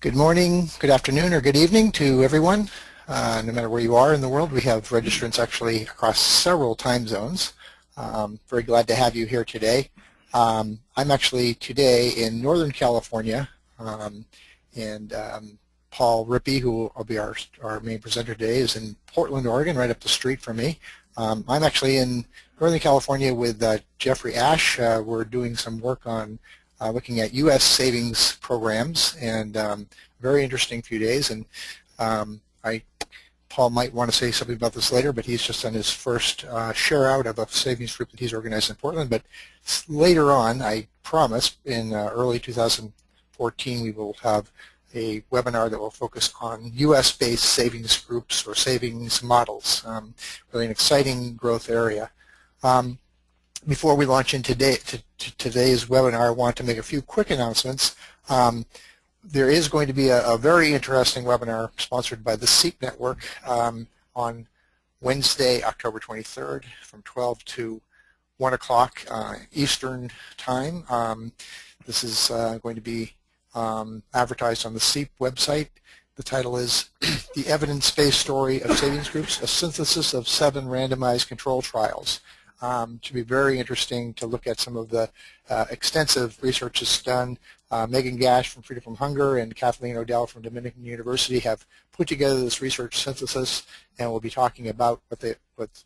Good morning, good afternoon, or good evening to everyone. No matter where you are in the world, we have registrants actually across several time zones. Very glad to have you here today. I'm actually today in Northern California, and Paul Rippey, who will be our main presenter today, is in Portland, Oregon, right up the street from me. I'm actually in Northern California with Jeffrey Ash. We're doing some work on looking at U.S. savings programs, and very interesting few days. And Paul might want to say something about this later, but he's just on his first share out of a savings group that he's organized in Portland. But later on, I promise, in early 2014, we will have a webinar that will focus on U.S.-based savings groups or savings models. Really an exciting growth area. Before we launch into today's webinar, I want to make a few quick announcements. There is going to be a very interesting webinar sponsored by the SEEP Network on Wednesday, October 23rd from 12 to 1 o'clock Eastern Time. This is going to be advertised on the SEEP website. The title is The Evidence-Based Story of Savings Groups, a Synthesis of 7 Randomized Control Trials. To be very interesting to look at some of the extensive research that's done. Megan Gash from Freedom from Hunger and Kathleen Odell from Dominican University have put together this research synthesis, and we'll be talking about what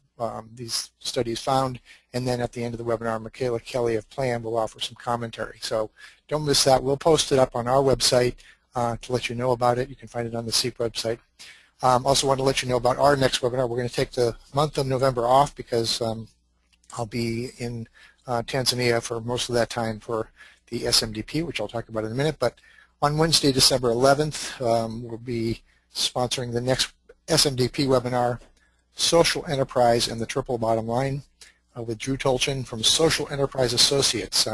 these studies found. And then at the end of the webinar, Michaela Kelly of PLAN will offer some commentary. So don't miss that. We'll post it up on our website to let you know about it. You can find it on the SEEP website. Also want to let you know about our next webinar. We're going to take the month of November off because I'll be in Tanzania for most of that time for the SMDP, which I'll talk about in a minute. But on Wednesday, December 11th, we'll be sponsoring the next SMDP webinar, Social Enterprise and the Triple Bottom Line, with Drew Tolchin from Social Enterprise Associates,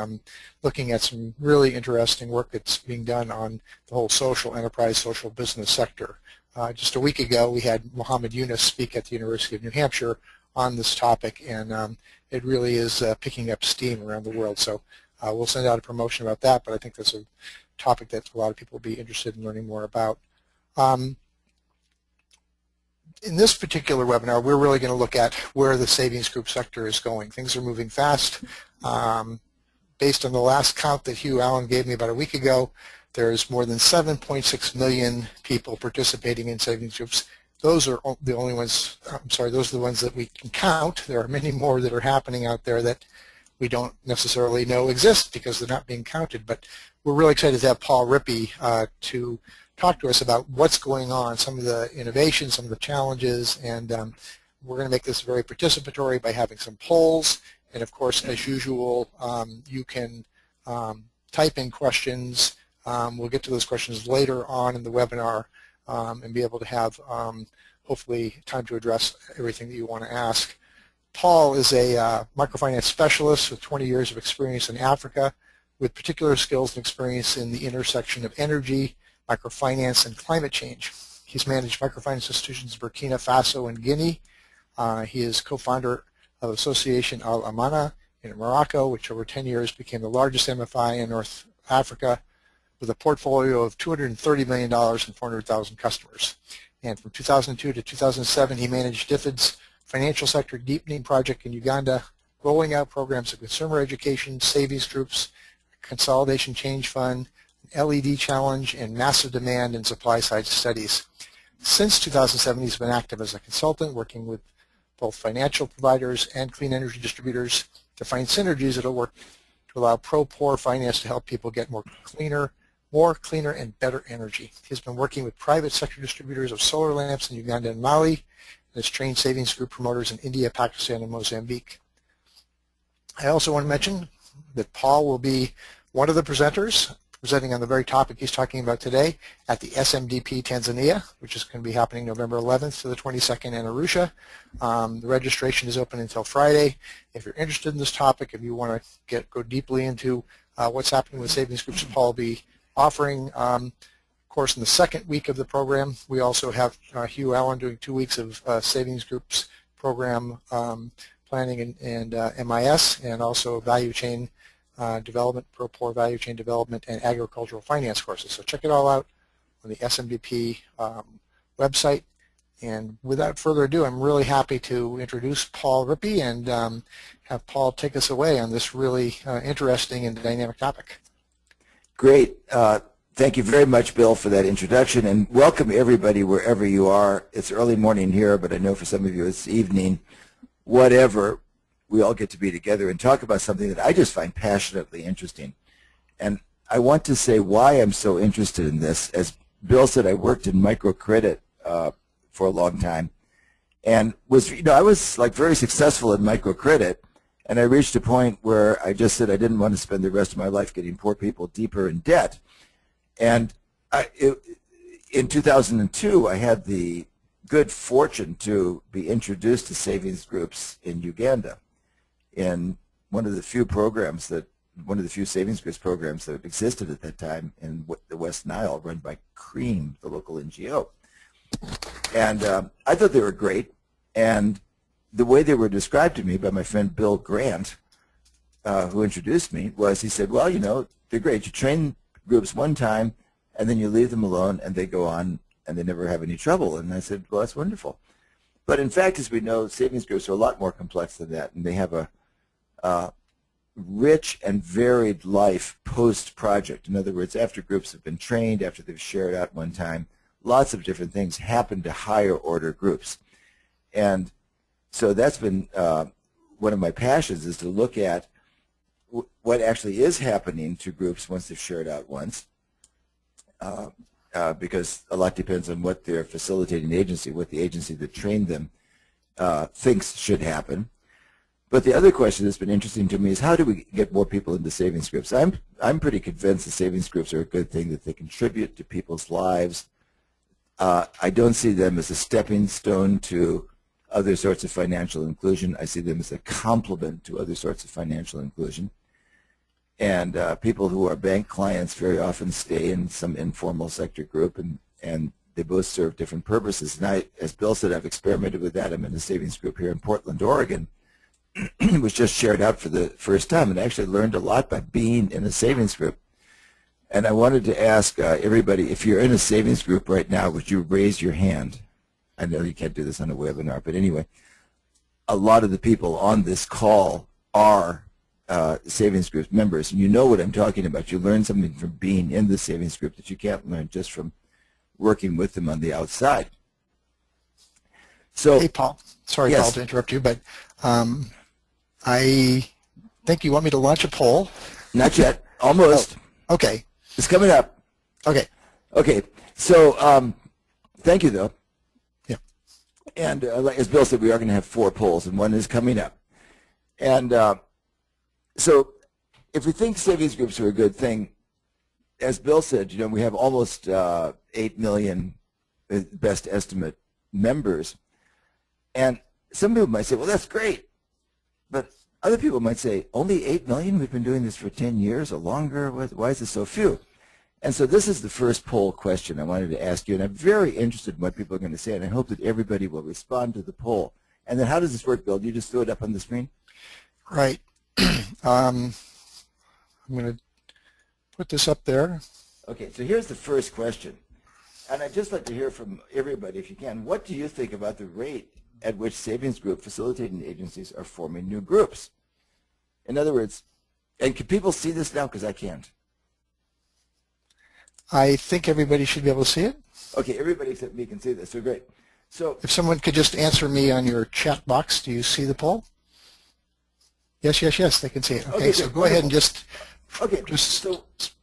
looking at some really interesting work that's being done on the whole social enterprise, social business sector. Just a week ago, we had Mohammed Yunus speak at the University of New Hampshire on this topic, and it really is picking up steam around the world. So we'll send out a promotion about that, but I think that's a topic that a lot of people will be interested in learning more about. In this particular webinar, we're really going to look at where the savings group sector is going. Things are moving fast. Based on the last count that Hugh Allen gave me about a week ago, there's more than 7.6 million people participating in savings groups. Those are the only ones, those are the ones that we can count. There are many more that are happening out there that we don't necessarily know exist because they're not being counted. But we're really excited to have Paul Rippey to talk to us about what's going on, some of the innovations, some of the challenges, and we're going to make this very participatory by having some polls. And of course, as usual, you can type in questions. We'll get to those questions later on in the webinar and be able to have hopefully time to address everything that you want to ask. Paul is a microfinance specialist with 20 years of experience in Africa, with particular skills and experience in the intersection of energy, microfinance, and climate change. He's managed microfinance institutions in Burkina Faso and Guinea. He is co-founder of Association Al Amana in Morocco, which over 10 years became the largest MFI in North Africa, with a portfolio of $230 million and 400,000 customers. And from 2002 to 2007, he managed DFID's financial sector deepening project in Uganda, rolling out programs of consumer education, savings groups, consolidation change fund, LED challenge, and massive demand and supply side studies. Since 2007, he's been active as a consultant, working with both financial providers and clean energy distributors to find synergies that will work to allow pro-poor finance to help people get more cleaner, and better energy. He's been working with private sector distributors of solar lamps in Uganda and Mali, and has trained savings group promoters in India, Pakistan, and Mozambique. I also want to mention that Paul will be one of the presenters presenting on the very topic he's talking about today at the SMDP Tanzania, which is going to be happening November 11th to the 22nd in Arusha. The registration is open until Friday. If you're interested in this topic, if you want to go deeply into what's happening with savings groups, Paul will be offering. Of course, in the second week of the program, we also have Hugh Allen doing 2 weeks of savings groups program planning and MIS, and also value chain development, pro-poor value chain development, and agricultural finance courses. So check it all out on the SMBP website. And without further ado, I'm really happy to introduce Paul Rippey and have Paul take us away on this really interesting and dynamic topic. Great. Thank you very much, Bill, for that introduction, and welcome everybody wherever you are. It's early morning here, but I know for some of you it's evening. Whatever, we all get to be together and talk about something that I just find passionately interesting. And I want to say why I'm so interested in this. As Bill said, I worked in microcredit for a long time, and I was like very successful in microcredit, and I reached a point where I just said I didn't want to spend the rest of my life getting poor people deeper in debt. And in 2002, I had the good fortune to be introduced to savings groups in Uganda, in one of the few savings groups programs that existed at that time in the West Nile, run by CREAM, the local NGO. And I thought they were great, and the way they were described to me by my friend Bill Grant, who introduced me, was he said, well, they're great. You train groups one time, and then you leave them alone, and they go on, and they never have any trouble. And I said, well, that's wonderful. But in fact, as we know, savings groups are a lot more complex than that, and they have a rich and varied life post-project. In other words, after groups have been trained, after they've shared out one time, lots of different things happen to higher order groups. And so that's been one of my passions, is to look at what actually is happening to groups once they've shared out once, because a lot depends on what their facilitating agency, what the agency that trained them thinks should happen. But the other question that's been interesting to me is, how do we get more people into savings groups? I'm pretty convinced that savings groups are a good thing, that they contribute to people's lives. I don't see them as a stepping stone to other sorts of financial inclusion. I see them as a complement to other sorts of financial inclusion. And people who are bank clients very often stay in some informal sector group, and they both serve different purposes. And as Bill said, I've experimented with that. I'm in a savings group here in Portland, Oregon. It was just shared out for the first time, and I actually learned a lot by being in a savings group. And I wanted to ask everybody, if you're in a savings group right now, would you raise your hand? I know you can't do this on a webinar, but anyway, a lot of the people on this call are savings group members, and you know what I'm talking about. You learn something from being in the savings group that you can't learn just from working with them on the outside. So, hey, Paul. Sorry, yes. Paul, to interrupt you, but I think you want me to launch a poll. Not yet. Almost. Oh, okay. It's coming up. Okay. Okay. So thank you, though. Yeah. And as Bill said, we are going to have 4 polls, and one is coming up. And so if we think savings groups are a good thing, as Bill said, we have almost 8 million, best estimate, members. And some people might say, well, that's great. But other people might say, only 8 million? We've been doing this for 10 years or longer? Why is it so few? And so this is the first poll question I wanted to ask you, and I'm very interested in what people are going to say, and I hope that everybody will respond to the poll. And then how does this work, Bill? Do you just throw it up on the screen? Right. I'm going to put this up there. Okay, so here's the first question. And I'd just like to hear from everybody, if you can, what do you think about the rate at which savings group facilitating agencies are forming new groups? In other words, and can people see this now? Because I can't. I think everybody should be able to see it. Okay, everybody except me can see this, so great. So if someone could just answer me on your chat box, do you see the poll? Yes, yes, yes, they can see it. Okay, so go ahead and just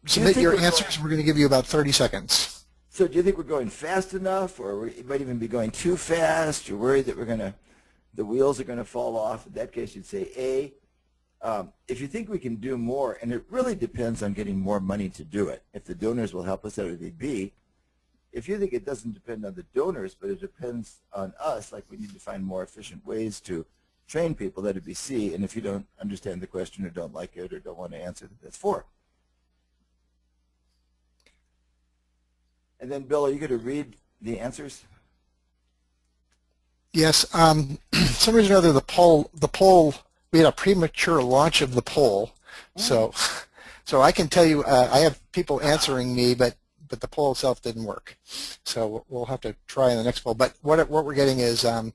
submit your answers. We're going to give you about 30 seconds. So do you think we're going fast enough, or we might even be going too fast? You're worried that the wheels are going to fall off. In that case, you'd say A. If you think we can do more, and it really depends on getting more money to do it. If the donors will help us out, it would be B. If you think it doesn't depend on the donors, but it depends on us, like we need to find more efficient ways to train people, that would be C. And if you don't understand the question or don't like it or don't want to answer, that's 4. And then, Bill, are you going to read the answers? Yes. Some reason or other, the poll, we had a premature launch of the poll. So I can tell you, I have people answering me, but but the poll itself didn't work. So we'll have to try in the next poll. But what we're getting is I'll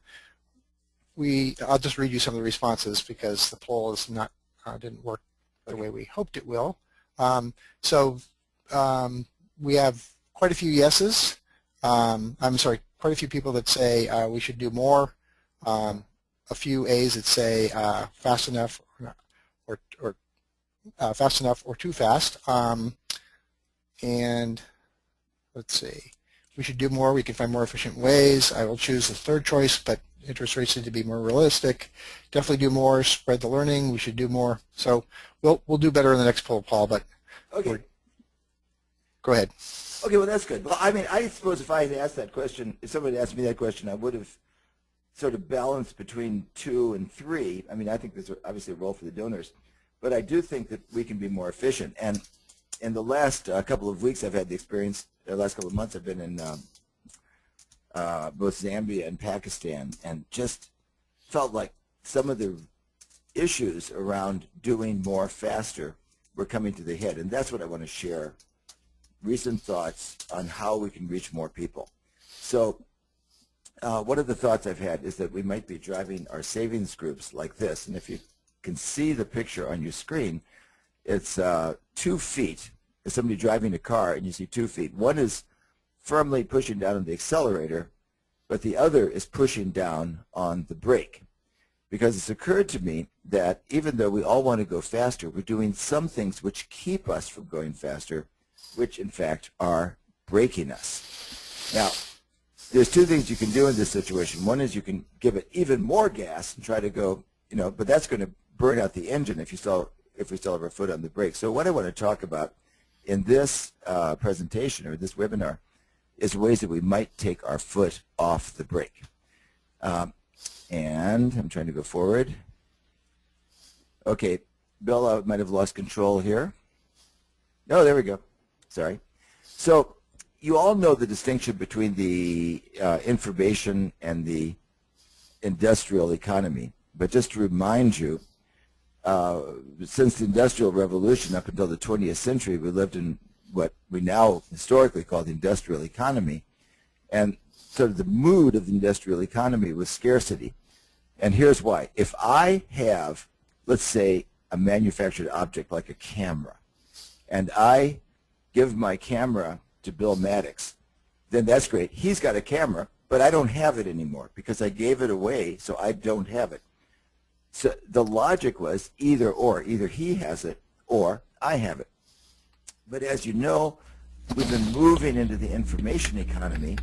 just read you some of the responses because the poll is not didn't work the way we hoped it will. We have quite a few yeses. I'm sorry, quite a few people that say we should do more. A few A's that say fast enough or fast enough or too fast. And let's see, we should do more. We can find more efficient ways. I will choose the third choice, but interest rates need to be more realistic. Definitely do more. Spread the learning. We should do more. So we'll do better in the next poll, Paul. But okay, go ahead. Okay, well that's good. Well, I mean, I suppose if I had asked that question, if somebody had asked me that question, I would have sort of balanced between 2 and 3. I mean, I think there's obviously a role for the donors, but I do think that we can be more efficient. And in the last couple of weeks, I've had the experience. The last couple of months, I've been in both Zambia and Pakistan, and just felt like some of the issues around doing more faster were coming to the head, and that's what I want to share. Recent thoughts on how we can reach more people. So one of the thoughts I've had is that we might be driving our savings groups like this, and if you can see the picture on your screen, it's 2 feet. There's somebody driving a car, and you see 2 feet. One is firmly pushing down on the accelerator, but the other is pushing down on the brake. Because it's occurred to me that even though we all want to go faster, we're doing some things which keep us from going faster, which in fact are braking us. Now, there's 2 things you can do in this situation. One is you can give it even more gas and try to go, but that's going to burn out the engine if we still have our foot on the brake. So what I want to talk about in this presentation or this webinar is ways that we might take our foot off the brake. And I'm trying to go forward. Okay, Bill, I might have lost control here. Oh, there we go. Sorry. So you all know the distinction between the information and the industrial economy. But just to remind you, since the Industrial Revolution up until the 20th century, we lived in what we now historically call the industrial economy. And sort of the mood of the industrial economy was scarcity. And here's why. If I have, let's say, a manufactured object like a camera, and I give my camera to Bill Maddox, then that's great. He's got a camera, but I don't have it anymore because I gave it away, so I don't have it. So the logic was either or. Either he has it or I have it. But as you know, we've been moving into the information economy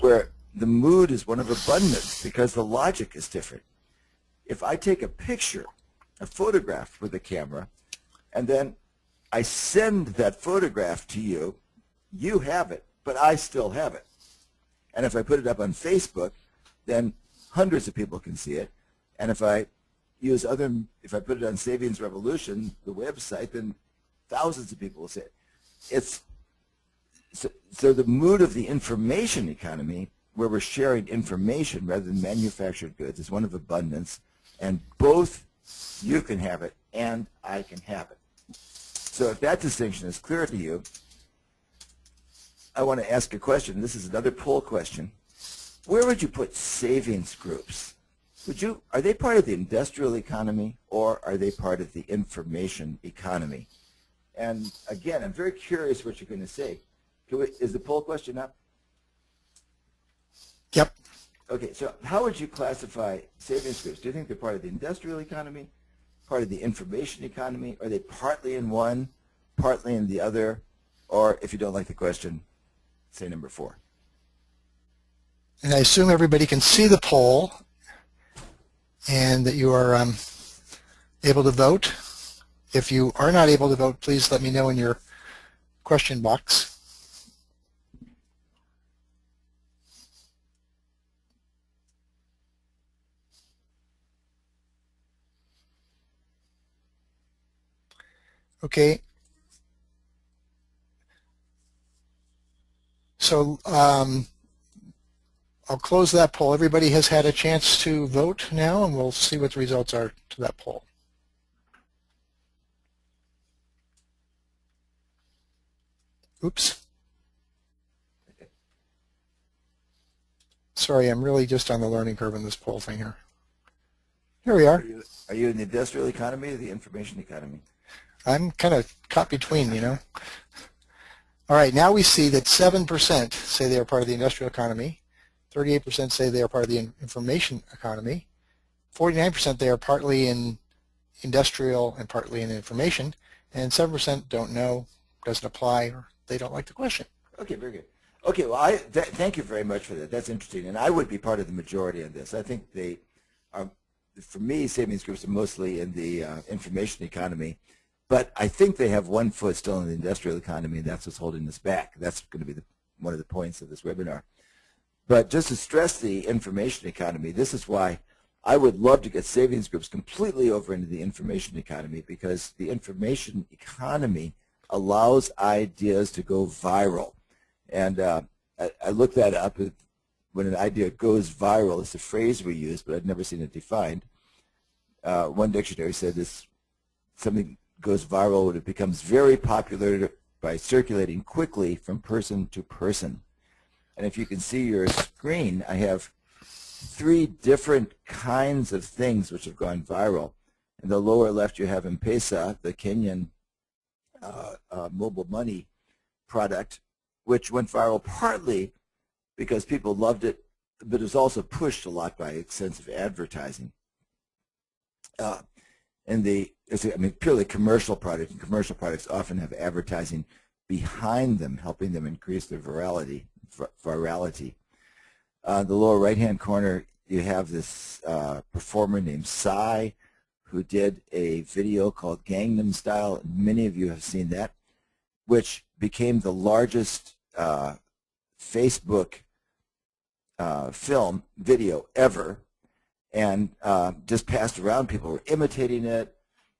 where the mood is one of abundance because the logic is different. If I take a picture, a photograph with a camera, and then I send that photograph to you, you have it, but I still have it. And if I put it up on Facebook, then hundreds of people can see it. And if I put it on Savings Revolution, the website, then thousands of people will see it. So the mood of the information economy, where we're sharing information rather than manufactured goods, is one of abundance, and both you can have it and I can have it. So if that distinction is clear to you, I want to ask a question. This is another poll question. Where would you put savings groups? Are they part of the industrial economy or are they part of the information economy? And again, I'm very curious what you're going to say. Is the poll question up? Yep. Okay, so how would you classify savings groups? Do you think they're part of the industrial economy, part of the information economy? Are they partly in one, partly in the other? Or if you don't like the question, say number 4. And I assume everybody can see the poll and that you are able to vote. If you are not able to vote, please let me know in your question box. Okay. So I'll close that poll. Everybody has had a chance to vote now, and we'll see what the results are to that poll. Oops. sorry, I'm really just on the learning curve in this poll thing here. Here we are. Are you in the industrial economy or the information economy? I'm kind of caught between, you know. All right, now we see that 7% say they are part of the industrial economy, 38% say they are part of the information economy, 49% they are partly in industrial and partly in information, and 7% don't know, doesn't apply, or they don't like the question. Okay, very good. Okay, well, thank you very much for that. That's interesting, and I would be part of the majority on this. I think they are, for me, savings groups are mostly in the information economy, but I think they have one foot still in the industrial economy, and that's what's holding us back. That's going to be one of the points of this webinar. But just to stress the information economy, this is why I would love to get savings groups completely over into the information economy, because the information economy allows ideas to go viral. And I looked that up. When an idea goes viral, it's a phrase we use, but I've never seen it defined. One dictionary said this: something goes viral when it becomes very popular by circulating quickly from person to person. And if you can see your screen, I have 3 different kinds of things which have gone viral. In the lower left, you have M-Pesa, the Kenyan mobile money product, which went viral partly because people loved it, but it was also pushed a lot by extensive advertising. Purely commercial product, and commercial products often have advertising behind them, helping them increase their virality. The lower right-hand corner, you have this performer named Psy, who did a video called Gangnam Style. Many of you have seen that, which became the largest Facebook film video ever, and just passed around. People were imitating it.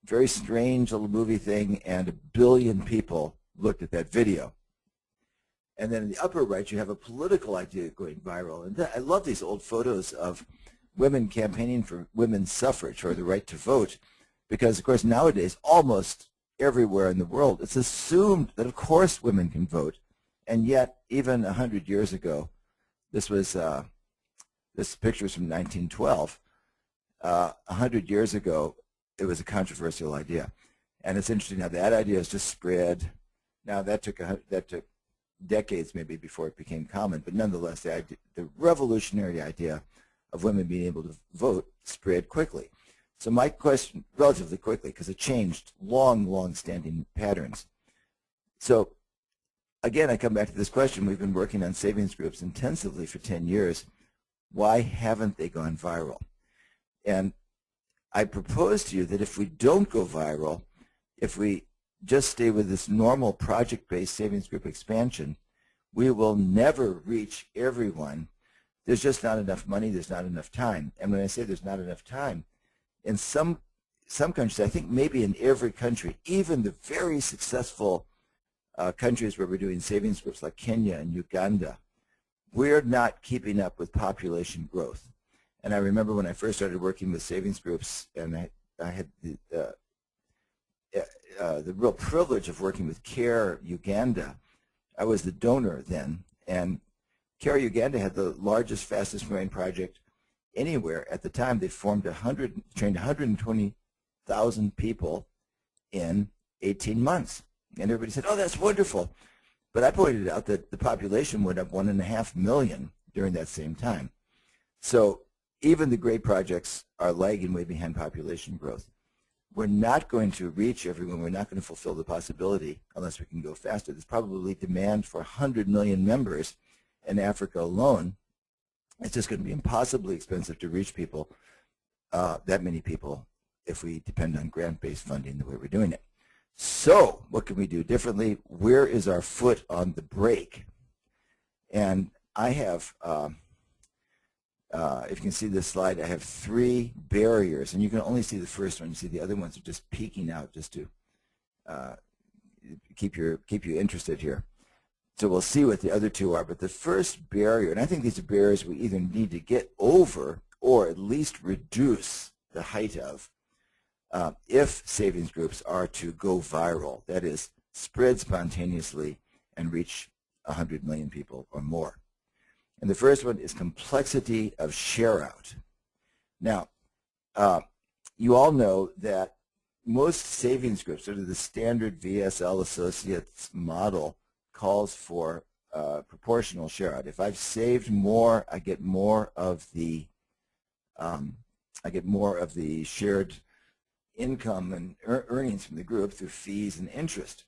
Very strange little movie thing, and 1 billion people looked at that video. And then in the upper right, you have a political idea going viral. And I love these old photos of women campaigning for women's suffrage, or the right to vote, because, of course, nowadays, almost everywhere in the world, it's assumed that, of course, women can vote. And yet, even 100 years ago, this picture is from 1912. 100 years ago, it was a controversial idea. And it's interesting how that idea has just spread. Now, that took decades maybe before it became common, but nonetheless, the revolutionary idea of women being able to vote spread quickly. So my question, relatively quickly, because it changed long-standing patterns. So again, I come back to this question. We've been working on savings groups intensively for 10 years. Why haven't they gone viral? And I propose to you that if we don't go viral, if we just stay with this normal project-based savings group expansion, we will never reach everyone. There's just not enough money, there's not enough time. And when I say there's not enough time, in some countries, I think maybe in every country, even the very successful countries where we're doing savings groups like Kenya and Uganda, we're not keeping up with population growth. And I remember when I first started working with savings groups, and I had the real privilege of working with CARE Uganda. I was the donor then, and CARE Uganda had the largest, fastest growing project anywhere at the time. They trained 120,000 people in 18 months. And everybody said, oh, that's wonderful. But I pointed out that the population went up 1.5 million during that same time. So even the great projects are lagging way behind population growth. We're not going to reach everyone. We're not going to fulfill the possibility unless we can go faster. There's probably demand for 100 million members in Africa alone. It's just going to be impossibly expensive to reach people, that many people, if we depend on grant-based funding the way we're doing it. So what can we do differently? Where is our foot on the brake? And I have, if you can see this slide, I have 3 barriers, and you can only see the first one. You see the other ones are just peeking out just to keep you interested here. So we'll see what the other 2 are. But the first barrier, and I think these are barriers we either need to get over or at least reduce the height of, if savings groups are to go viral, that is, spread spontaneously and reach 100 million people or more. And the first one is complexity of share out. Now, you all know that most savings groups, sort of the standard VSL Associates model, calls for proportional share out. If I've saved more, I get more of the shared income and earnings from the group through fees and interest.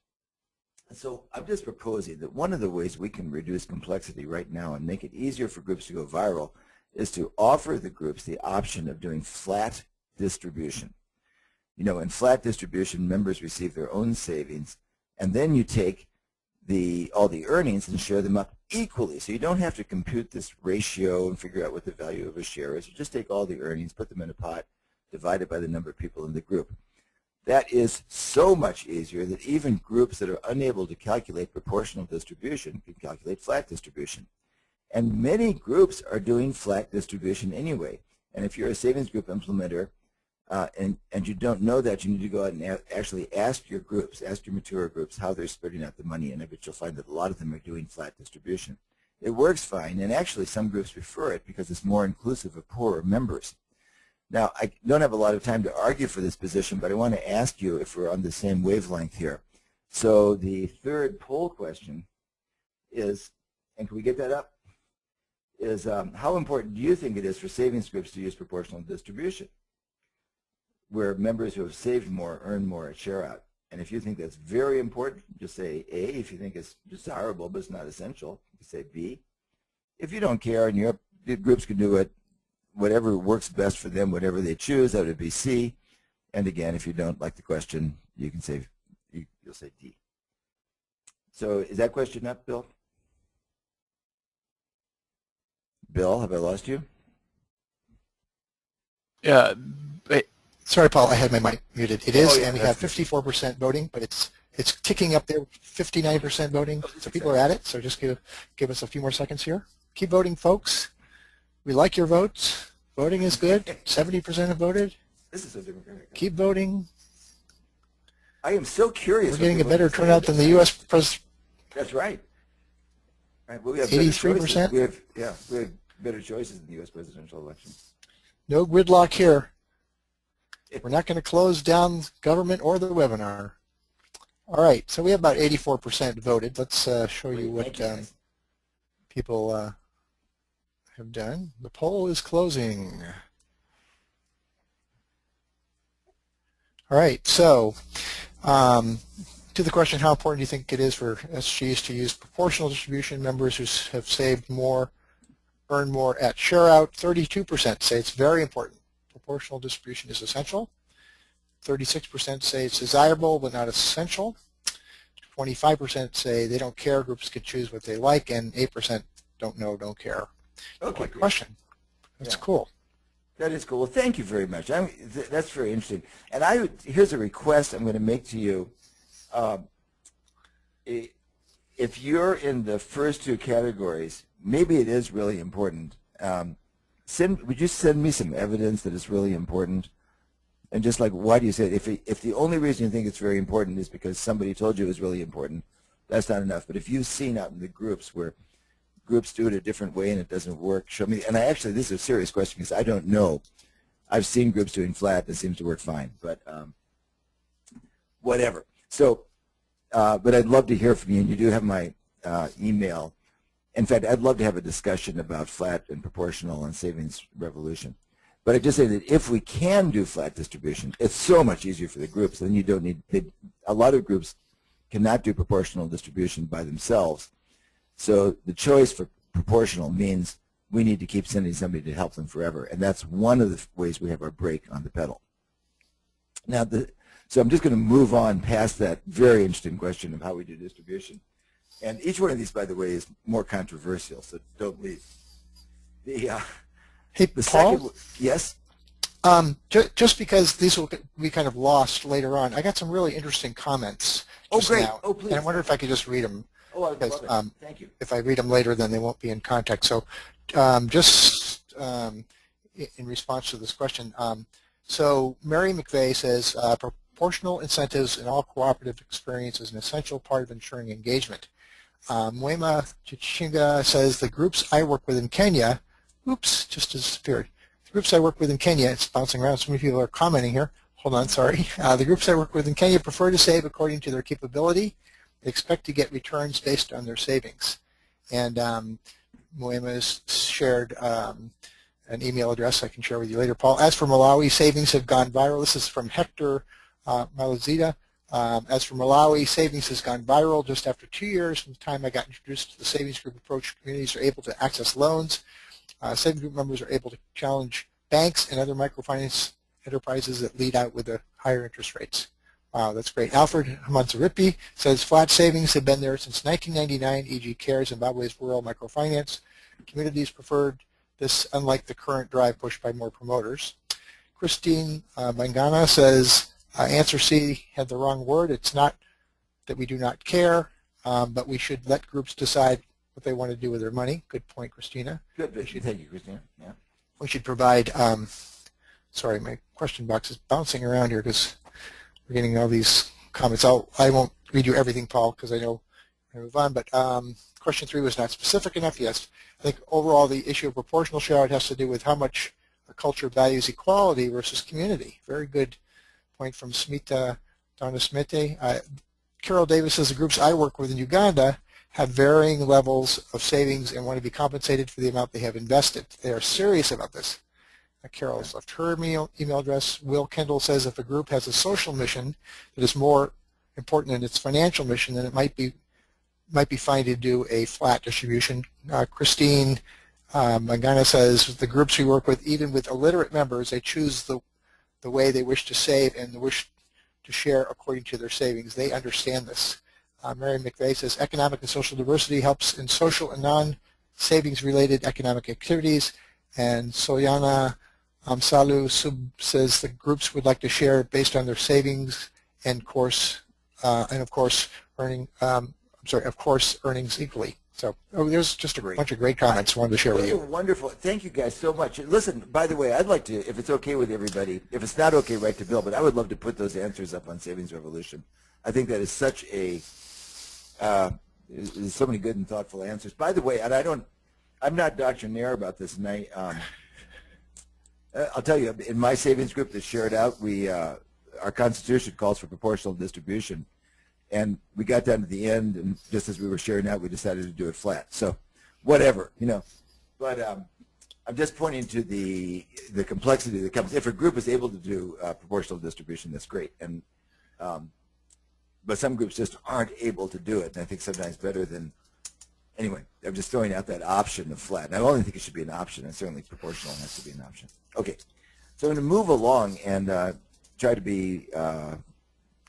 And so I'm just proposing that one of the ways we can reduce complexity right now and make it easier for groups to go viral is to offer the groups the option of doing flat distribution. You know, in flat distribution, members receive their own savings, and then you take all the earnings and share them up equally. So you don't have to compute this ratio and figure out what the value of a share is. You just take all the earnings, put them in a pot, divide it by the number of people in the group. That is so much easier that even groups that are unable to calculate proportional distribution can calculate flat distribution. And many groups are doing flat distribution anyway. And if you're a savings group implementer and you don't know that, you need to go out and actually ask your groups, ask your mature groups how they're spreading out the money, and I bet you'll find that a lot of them are doing flat distribution. It works fine, and actually some groups prefer it because it's more inclusive of poorer members. Now, I don't have a lot of time to argue for this position, but I want to ask you if we're on the same wavelength here. So the third poll question is, and can we get that up, is how important do you think it is for savings groups to use proportional distribution, where members who have saved more earn more at share out? And if you think that's very important, just say A. If you think it's desirable but it's not essential, you say B. If you don't care and your groups can do it, whatever works best for them, whatever they choose, that would be C. And again, if you don't like the question, you can say, you'll say D. So is that question up, Bill? Bill, have I lost you? Yeah. Sorry, Paul, I had my mic muted. It is, yeah, and we have 54% voting, but it's ticking up there, 59% voting. So people are at it. So just give us a few more seconds here. Keep voting, folks. We like your votes. Voting is good. 70% have voted. This is so democratic. Keep voting. I am so curious. We're getting a better turnout than the U.S. president. That's right. Right. Well, we have 83%. We have better choices in the U.S. presidential election. No gridlock here. We're not going to close down government or the webinar. All right. So we have about 84% voted. Let's show you what people have done. The poll is closing. All right, so to the question, how important do you think it is for SGs to use proportional distribution? Members who have saved more earn more at share out. 32% say it's very important. Proportional distribution is essential. 36% say it's desirable but not essential. 25% say they don't care, groups can choose what they like, and 8% don't know, don't care. Okay, Good question. That's cool. That is cool. Well, thank you very much. That's very interesting. And here's a request I'm going to make to you. If you're in the first two categories, maybe it is really important. Would you send me some evidence that it's really important? And just like, why do you say it? If the only reason you think it's very important is because somebody told you it was really important, that's not enough. But if you've seen out in the groups where groups do it a different way and it doesn't work, show me. And this is a serious question because I don't know. I've seen groups doing flat that seems to work fine, but whatever. So, but I'd love to hear from you, and you do have my email. In fact, I'd love to have a discussion about flat and proportional and savings revolution. But I just say that if we can do flat distribution, it's so much easier for the groups. Then you don't need, a lot of groups cannot do proportional distribution by themselves. So the choice for proportional means we need to keep sending somebody to help them forever. And that's one of the ways we have our brake on the pedal. Now, so I'm just going to move on past that very interesting question of how we do distribution. And each one of these, by the way, is more controversial, so don't leave. Hey, Paul? Yes? Just because these will be kind of lost later on, I got some really interesting comments just now. Oh, please. And I wonder if I could just read them. Oh, I'd love it. Thank you. If I read them later, then they won't be in context. So just in response to this question, so Mary McVeigh says, proportional incentives in all cooperative experience is an essential part of ensuring engagement. Mwema Chichinga says the groups I work with in Kenya, oops, just disappeared. The groups I work with in Kenya, it's bouncing around, so many people are commenting here. Hold on, sorry. The groups I work with in Kenya prefer to save according to their capability. They expect to get returns based on their savings. And Mwema has shared an email address I can share with you later, Paul. As for Malawi, savings have gone viral. This is from Hector Malazita. As for Malawi, savings has gone viral just after 2 years from the time I got introduced to the savings group approach. Communities are able to access loans. Savings group members are able to challenge banks and other microfinance enterprises that lead out with the higher interest rates. Wow, that's great. Alfred Hamanzaripi says flat savings have been there since 1999, e.g. CARE, Zimbabwe's rural microfinance. Communities preferred this, unlike the current drive pushed by more promoters. Christine Mangana says, answer C had the wrong word. It's not that we do not care, but we should let groups decide what they want to do with their money. Good point, Christina. Good. Thank you, Christina. Yeah. We should provide, sorry, my question box is bouncing around here because we're getting all these comments. I won't read you everything, Paul, because I know I move on, but question 3 was not specific enough. Yes, I think overall the issue of proportional share has to do with how much a culture values equality versus community. Very good point from Smita Donasmete. Carol Davis says the groups I work with in Uganda have varying levels of savings and want to be compensated for the amount they have invested. They are serious about this. Carol has left her email address. Will Kendall says if a group has a social mission that is more important than its financial mission, then it might be fine to do a flat distribution. Christine Mangana says the groups we work with, even with illiterate members, they choose the way they wish to save and wish to share according to their savings. They understand this. Mary McVeigh says economic and social diversity helps in social and non-savings related economic activities. And Soyana Salu Sub says the groups would like to share based on their savings and of course earnings equally. So there's just a bunch of great comments I wanted to share with you. Wonderful. Thank you guys so much. Listen, by the way, I'd like to, if it's okay with everybody, if it's not okay, write to Bill, but I would love to put those answers up on Savings Revolution. I think that is such a, there's so many good and thoughtful answers. By the way, and I'm not doctrinaire about this, and I'll tell you, in my savings group that shared out, our Constitution calls for proportional distribution. And we got down to the end, and just as we were sharing out, we decided to do it flat. So, whatever, you know. But I'm just pointing to the complexity that comes. If a group is able to do proportional distribution, that's great. And but some groups just aren't able to do it, and I think sometimes better than. Anyway, I'm just throwing out that option of flat. And I only think it should be an option, and certainly proportional has to be an option. Okay, so I'm going to move along and try to be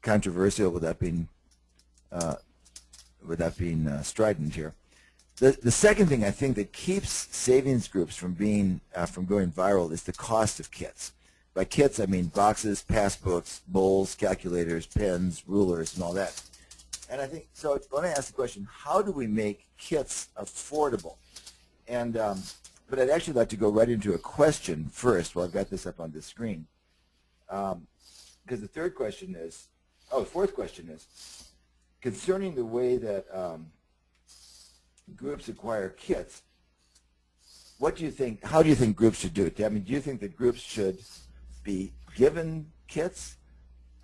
controversial without being strident here. The second thing I think that keeps savings groups from being from going viral is the cost of kits. By kits, I mean boxes, passbooks, bowls, calculators, pens, rulers, and all that. And I think so. When I ask the question, how do we make kits affordable? And but I'd actually like to go right into a question first. While I've got this up on the screen, because the fourth question is concerning the way that groups acquire kits. What do you think? How do you think groups should do it? I mean, do you think that groups should be given kits,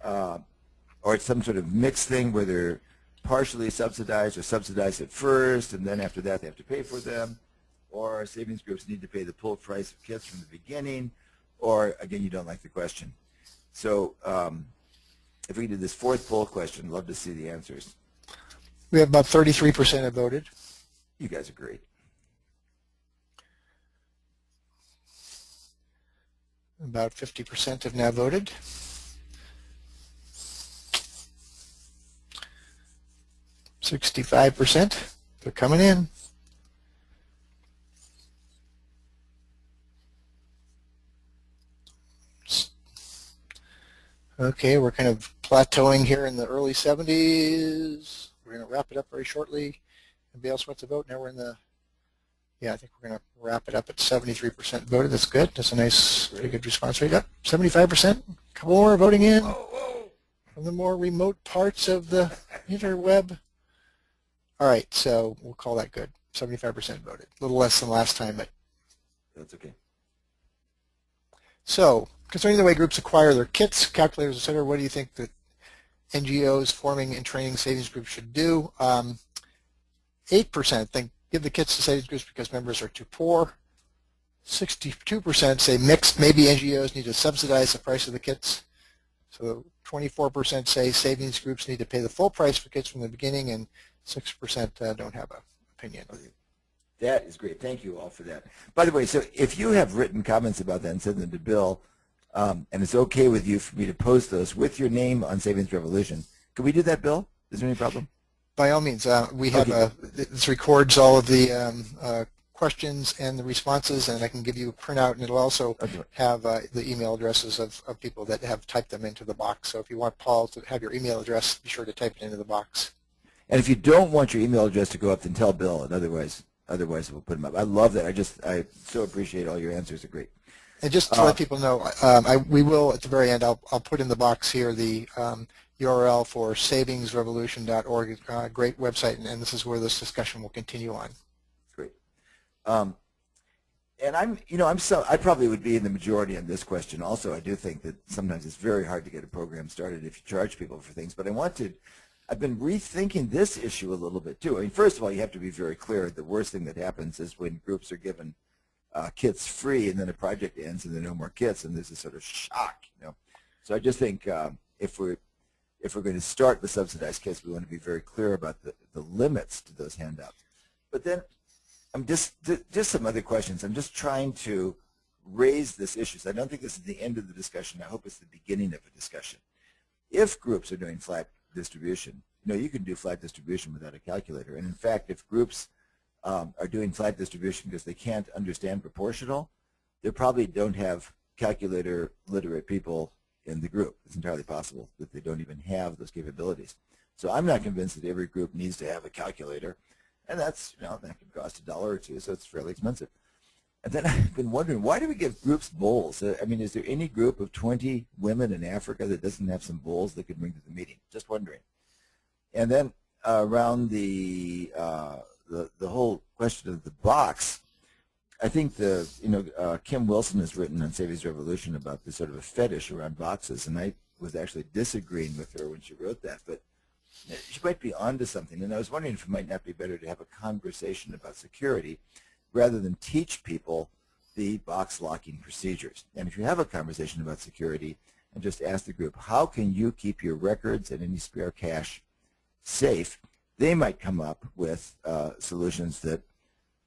or it's some sort of mixed thing where they're partially subsidized or subsidized at first, and then after that they have to pay for them, or savings groups need to pay the full price of kits from the beginning, or again, you don't like the question. So if we do this fourth poll question, I'd love to see the answers. We have about 33% have voted. You guys are great. About 50% have now voted. $65%. They're coming in. Okay, we're kind of plateauing here in the early 70s. We're going to wrap it up very shortly. Anybody else wants to vote? Now we're in the, yeah, I think we're going to wrap it up at 73% voted. That's good. That's a nice, pretty good response rate. Up 75%. A couple more voting in from the more remote parts of the interweb. All right, so we'll call that good. 75% voted. A little less than last time, but That's okay. so concerning the way groups acquire their kits, calculators, etc., what do you think that NGOs forming and training savings groups should do? 8% think give the kits to savings groups because members are too poor. 62% say mixed. Maybe NGOs need to subsidize the price of the kits. So 24% say savings groups need to pay the full price for kits from the beginning, and 6% don't have an opinion. Okay. That is great. Thank you all for that. By the way, so if you have written comments about that and send them to Bill, and it's okay with you for me to post those with your name on Savings Revolution, can we do that, Bill? Is there any problem? By all means, we have Okay. this records all of the questions and the responses, and I can give you a printout, and it'll also have the email addresses of people that have typed them into the box. So if you want Paul to have your email address, be sure to type it into the box. And if you don't want your email address to go up, then tell Bill, and otherwise we'll put them up. I love that. I so appreciate all your answers. They're great. And just to let people know, we will at the very end. I'll put in the box here the URL for savingsrevolution.org. Great website, and this is where this discussion will continue on. Great. And I probably would be in the majority on this question. Also, I do think that sometimes it's very hard to get a program started if you charge people for things. But I've been rethinking this issue a little bit too. I mean, first of all, you have to be very clear. The worst thing that happens is when groups are given kits free, and then a project ends, and there are no more kits, and there's a sort of shock. So I just think if we're going to start the subsidized kits, we want to be very clear about the limits to those handouts. But then I'm just some other questions. I'm just trying to raise this issue. So I don't think this is the end of the discussion. I hope it's the beginning of a discussion. If groups are doing flat distribution, you can do flat distribution without a calculator. And in fact, if groups are doing flat distribution because they can't understand proportional, they probably don't have calculator literate people in the group. It's entirely possible that they don't even have those capabilities. So I'm not convinced that every group needs to have a calculator, and that's, that can cost $1 or $2, so it's fairly expensive. And then I've been wondering, why do we give groups bowls? I mean, is there any group of 20 women in Africa that doesn't have some bowls they could bring to the meeting? Just wondering. And then around the whole question of the box, I think Kim Wilson has written on Savings Revolution about this sort of a fetish around boxes, and I was actually disagreeing with her when she wrote that, but she might be onto something. And I was wondering if it might not be better to have a conversation about security rather than teach people the box locking procedures. And if you have a conversation about security and just ask the group, how can you keep your records and any spare cash safe, they might come up with solutions that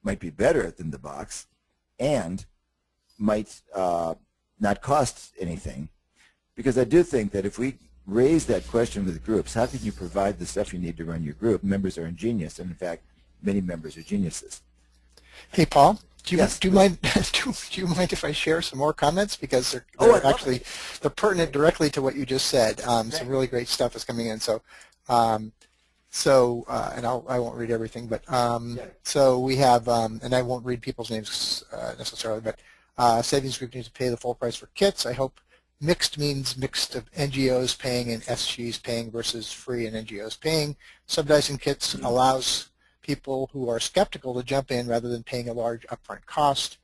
might be better than the box and might not cost anything. Because I do think that if we raise that question with the groups, how can you provide the stuff you need to run your group? Members are ingenious, and in fact, many members are geniuses. Hey, Paul, do you mind if I share some more comments, because they're pertinent directly to what you just said. Some really great stuff is coming in. So, and I won't read everything, but so we have, and I won't read people's names necessarily, but savings group needs to pay the full price for kits. I hope mixed means mixed of NGOs paying and SGs paying versus free and NGOs paying. Subsidizing kits allows people who are skeptical to jump in rather than paying a large upfront cost.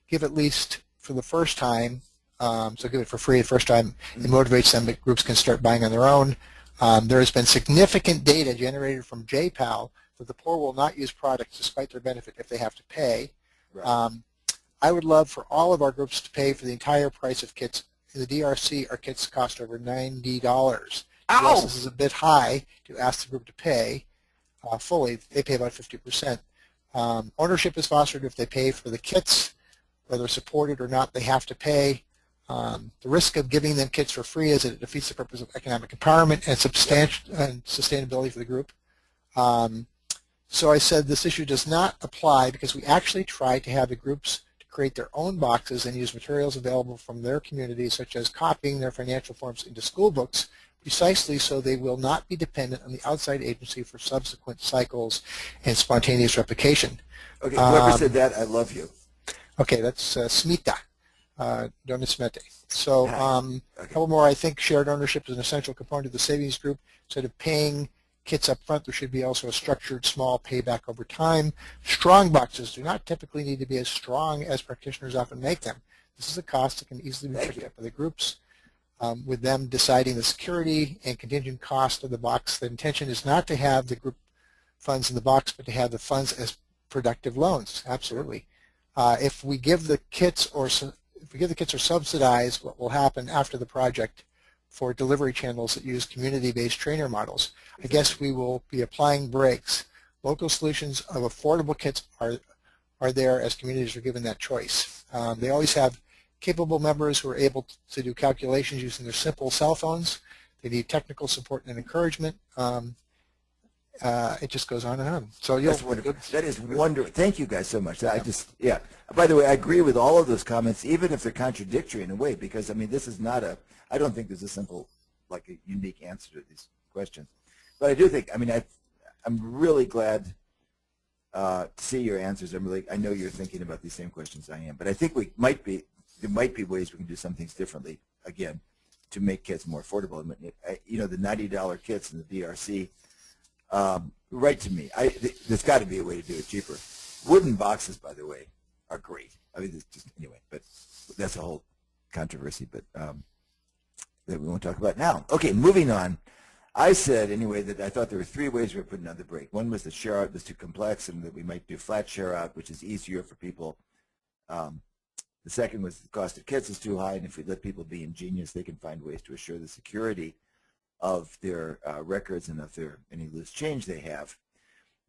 Give at least for the first time, so give it for free the first time. It motivates them that groups can start buying on their own. There has been significant data generated from JPAL that the poor will not use products despite their benefit if they have to pay. Right. I would love for all of our groups to pay for the entire price of kits. In the DRC, our kits cost over $90. Yes, this is a bit high to ask the group to pay fully. They pay about 50%. Ownership is fostered if they pay for the kits. Whether supported or not, they have to pay. The risk of giving them kits for free is that it defeats the purpose of economic empowerment and sustainability for the group. So I said this issue does not apply because we actually try to have the groups to create their own boxes and use materials available from their communities, such as copying their financial forms into school books, precisely so they will not be dependent on the outside agency for subsequent cycles and spontaneous replication. Okay, whoever said that, I love you. Okay, that's Smita. Donismete. So a couple more. I think shared ownership is an essential component of the savings group. Instead of paying kits up front. There should be also a structured small payback over time. Strong boxes do not typically need to be as strong as practitioners often make them. This is a cost that can easily be picked up by the groups. With them deciding the security and contingent cost of the box, the intention is not to have the group funds in the box, but to have the funds as productive loans. Absolutely. If we give the kits or subsidize what will happen after the project for delivery channels that use community-based trainer models, I guess we will be applying brakes. Local solutions of affordable kits are there as communities are given that choice. They always have capable members who are able to do calculations using their simple cell phones. They need technical support and encouragement. It just goes on and on. So that's wonderful. That is wonderful. Thank you guys so much. Yeah. By the way, I agree with all of those comments, even if they're contradictory in a way, because I mean, this is not I don't think there's a simple, like a unique answer to these questions. But I do think, I mean, I'm really glad to see your answers. I know you're thinking about these same questions I am, but I think there might be ways we can do some things differently, again, to make kits more affordable. You know, the $90 kits in the DRC, right to me. There's got to be a way to do it cheaper. Wooden boxes, by the way, are great. I mean, anyway, but that's a whole controversy, but that we won't talk about now. Okay, moving on. I said, anyway, that I thought there were 3 ways we were putting on the break. One was the share out was too complex and that we might do flat share out, which is easier for people. The second was the cost of kits is too high, and if we let people be ingenious, they can find ways to assure the security of their records and of any loose change they have.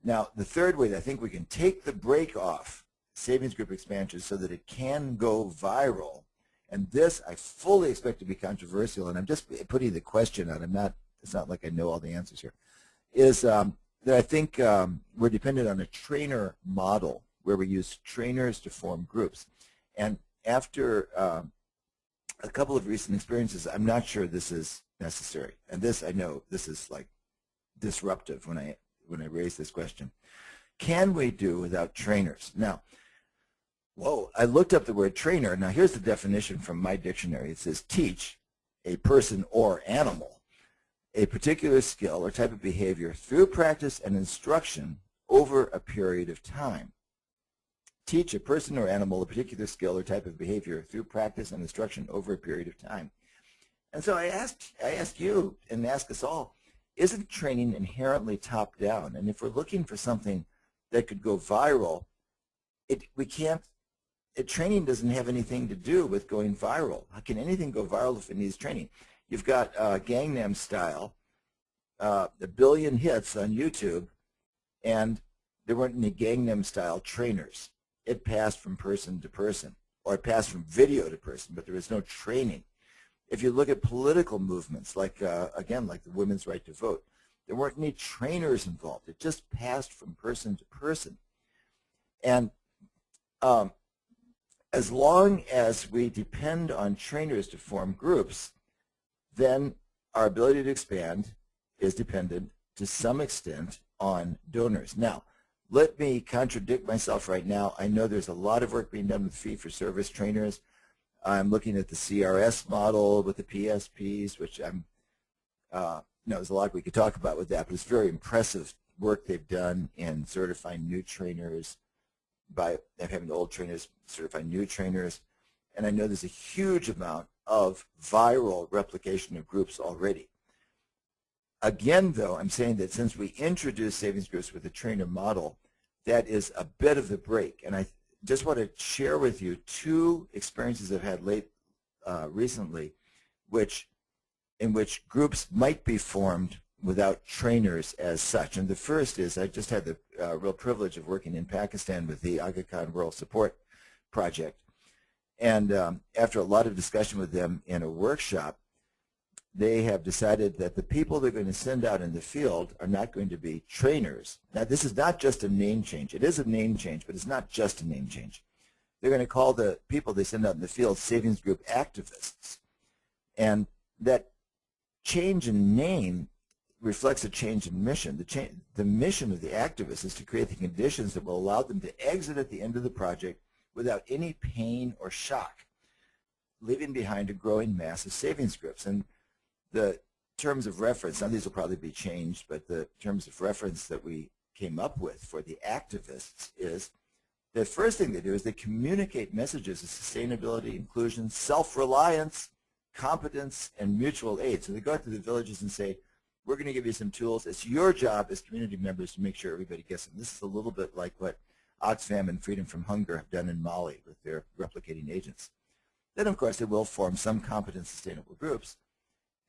Now, the third way that I think we can take the brake off savings group expansion so that it can go viral, and this I fully expect to be controversial, and I'm just putting the question out. It's not like I know all the answers here, is that I think we're dependent on a trainer model where we use trainers to form groups. And after a couple of recent experiences, I'm not sure this is necessary. And this, I know, this is like disruptive when I raise this question. Can we do without trainers? Now, I looked up the word trainer. Now, here's the definition from my dictionary. It says teach a person or animal a particular skill or type of behavior through practice and instruction over a period of time. Teach a person or animal a particular skill or type of behavior through practice and instruction over a period of time. And so I asked you and ask us all, isn't training inherently top-down? And if we're looking for something that could go viral, training doesn't have anything to do with going viral. How can anything go viral if it needs training? You've got Gangnam Style, 1 billion hits on YouTube, and there weren't any Gangnam Style trainers. It passed from person to person, or it passed from video to person, but there was no training. If you look at political movements, like, again, like the women's right to vote, there weren't any trainers involved. It just passed from person to person. And as long as we depend on trainers to form groups, then our ability to expand is dependent to some extent on donors. Now, let me contradict myself right now. I know there's a lot of work being done with fee-for-service trainers. I'm looking at the CRS model with the PSPs, which there's a lot we could talk about with that, but it's very impressive work they've done in certifying new trainers by having old trainers certify new trainers. And I know there's a huge amount of viral replication of groups already. Again, though, I'm saying that since we introduced savings groups with a trainer model, that is a bit of the break. And I just want to share with you 2 experiences I've had recently in which groups might be formed without trainers as such. And the first is I just had the real privilege of working in Pakistan with the Aga Khan Rural Support Project. And after a lot of discussion with them in a workshop, they have decided that the people they're going to send out in the field are not going to be trainers. Now, this is not just a name change. It is a name change, but it's not just a name change. They're going to call the people they send out in the field savings group activists. And that change in name reflects a change in mission. The mission of the activists is to create the conditions that will allow them to exit at the end of the project without any pain or shock, leaving behind a growing mass of savings groups. And the terms of reference, now these will probably be changed, but the terms of reference that we came up with for the activists is the first thing they do is they communicate messages of sustainability, inclusion, self-reliance, competence, and mutual aid. So they go out to the villages and say, we're going to give you some tools. It's your job as community members to make sure everybody gets them. This is a little bit like what Oxfam and Freedom from Hunger have done in Mali with their replicating agents. Then, of course, they will form some competent, sustainable groups.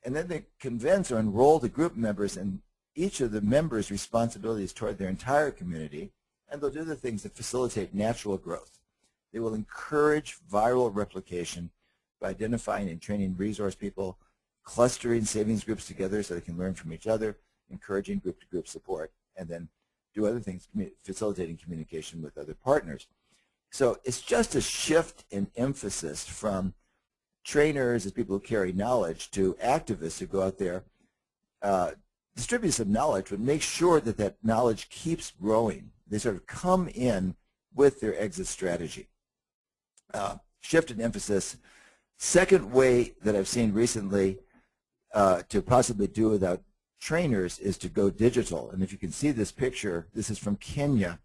And then they convince or enroll the group members in each of the members' responsibilities toward their entire community, and they'll do the things that facilitate natural growth. They will encourage viral replication by identifying and training resource people, clustering savings groups together so they can learn from each other, encouraging group-to-group support, and then do other things, facilitating communication with other partners. So it's just a shift in emphasis from trainers as people who carry knowledge to activists who go out there, distribute some knowledge, but make sure that that knowledge keeps growing. They sort of come in with their exit strategy. Shift in emphasis. Second way that I've seen recently to possibly do without trainers is to go digital. And if you can see this picture, this is from Kenya,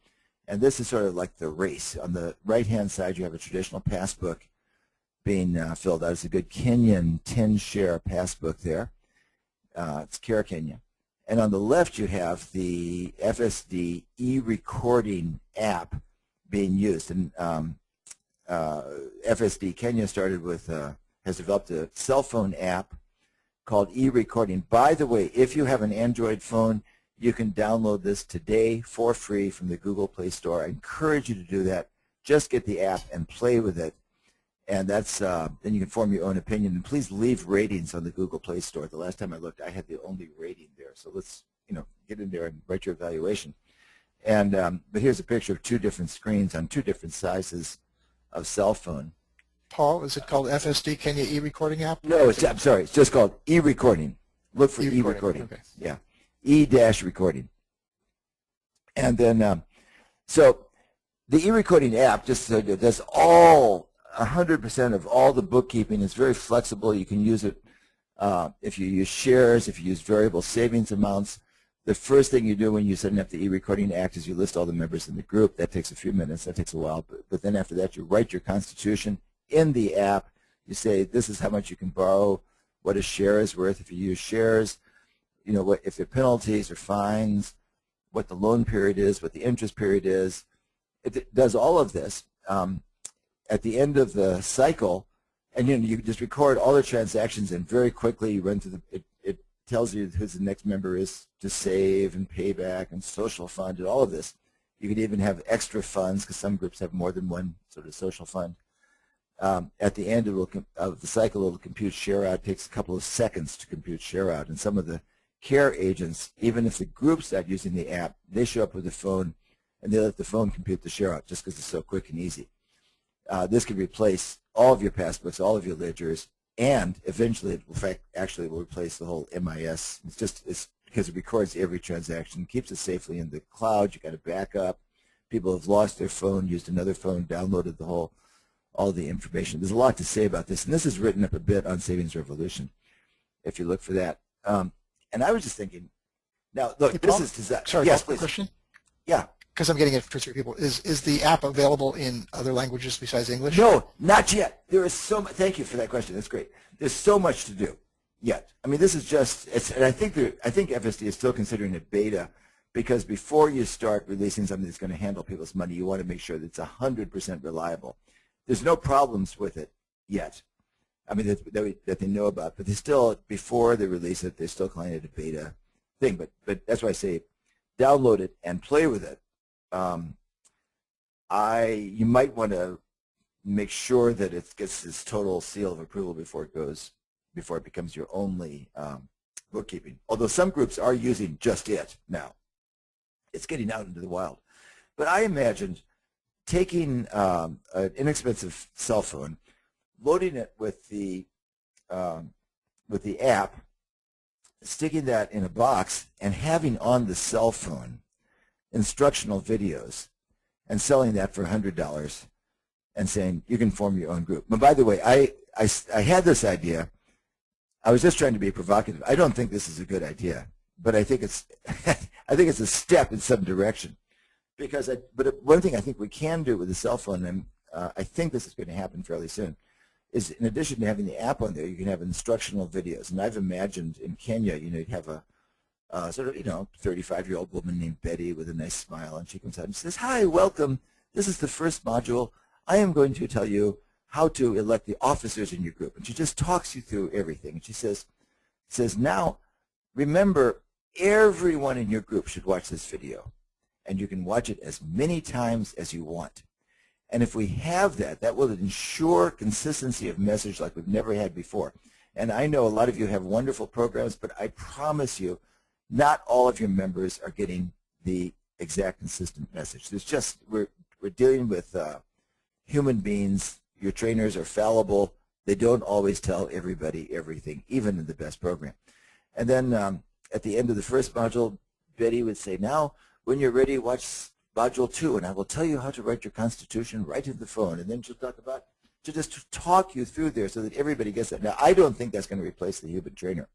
and this is sort of like the race. On the right-hand side, you have a traditional passbook being filled out. It's a good Kenyan 10-share passbook there. It's Kara Kenya. And on the left, you have the FSD e-recording app being used. And FSD Kenya started with, has developed a cell phone app called e-recording. By the way, if you have an Android phone, you can download this today for free from the Google Play Store. I encourage you to do that. Just get the app and play with it. And that's then you can form your own opinion. And please leave ratings on the Google Play Store. The last time I looked, I had the only rating there. So let's get in there and write your evaluation. And but here's a picture of two different screens on two different sizes of cell phone. Paul, is it called FSD Kenya e-recording app? No, I'm sorry. It's just called e-recording. Look for e-recording. Okay. Yeah, e-recording. And then so the e-recording app just does all 100% of all the bookkeeping. It's very flexible. You can use it if you use shares, if you use variable savings amounts. The first thing you do when you set up the e-recording act is you list all the members in the group. That takes a few minutes. That takes a while. But then after that, you write your constitution in the app. You say this is how much you can borrow, what a share is worth if you use shares, what if there are penalties or fines, what the loan period is, what the interest period is. It does all of this. At the end of the cycle, and you just record all the transactions, and very quickly you run through it tells you who the next member is to save and pay back and social fund and all of this. You can even have extra funds because some groups have more than one sort of social fund. At the end of the cycle, it will compute share out. It takes a couple of seconds to compute share out, and some of the care agents, even if the group's not using the app, they show up with the phone and they let the phone compute the share out just because it's so quick and easy. This can replace all of your passbooks, all of your ledgers, and eventually it will actually will replace the whole MIS. It's because it records every transaction, keeps it safely in the cloud. You got to back up. People have lost their phone, used another phone, downloaded all the information. There's a lot to say about this, and this is written up a bit on Savings Revolution, if you look for that. And I was just thinking, now look, Paul, this is designed. Sorry, yes, please. Question? Yeah. Because I'm getting it for three people. Is the app available in other languages besides English? No, not yet. There is so much. Thank you for that question. That's great. There's so much to do yet. I mean, this is just. And I think FSD is still considering it beta, because before you start releasing something that's going to handle people's money, you want to make sure that it's 100% reliable. There's no problems with it yet. I mean, that they know about, but they still, before they release it, they're still calling it a beta thing. But that's why I say, download it and play with it. You might want to make sure that it gets this total seal of approval before it becomes your only bookkeeping. Although some groups are using just it now. It's getting out into the wild. But I imagined taking an inexpensive cell phone, loading it with the app, sticking that in a box, and having on the cell phone instructional videos and selling that for $100 and saying you can form your own group. But by the way, I had this idea I was just trying to be provocative. I don't think this is a good idea, but I think it's I think it's a step in some direction. Because one thing I think we can do with the cell phone, and I think this is going to happen fairly soon, is in addition to having the app on there, you can have instructional videos. And I've imagined in Kenya, you'd have a sort of 35-year-old woman named Betty with a nice smile, and she comes out and says, "Hi, welcome. This is the first module. I am going to tell you how to elect the officers in your group." And she just talks you through everything. And she says, "Now, remember, everyone in your group should watch this video, and you can watch it as many times as you want." And if we have that, that will ensure consistency of message like we've never had before. And I know a lot of you have wonderful programs, but I promise you, not all of your members are getting the exact consistent message. There's just, we're dealing with human beings. Your trainers are fallible. They don't always tell everybody everything, even in the best program. And then at the end of the first module, Betty would say, "Now, when you're ready, watch Module 2, and I will tell you how to write your Constitution right in the phone." And then she'll just talk you through there so that everybody gets that. Now, I don't think that's going to replace the human trainer.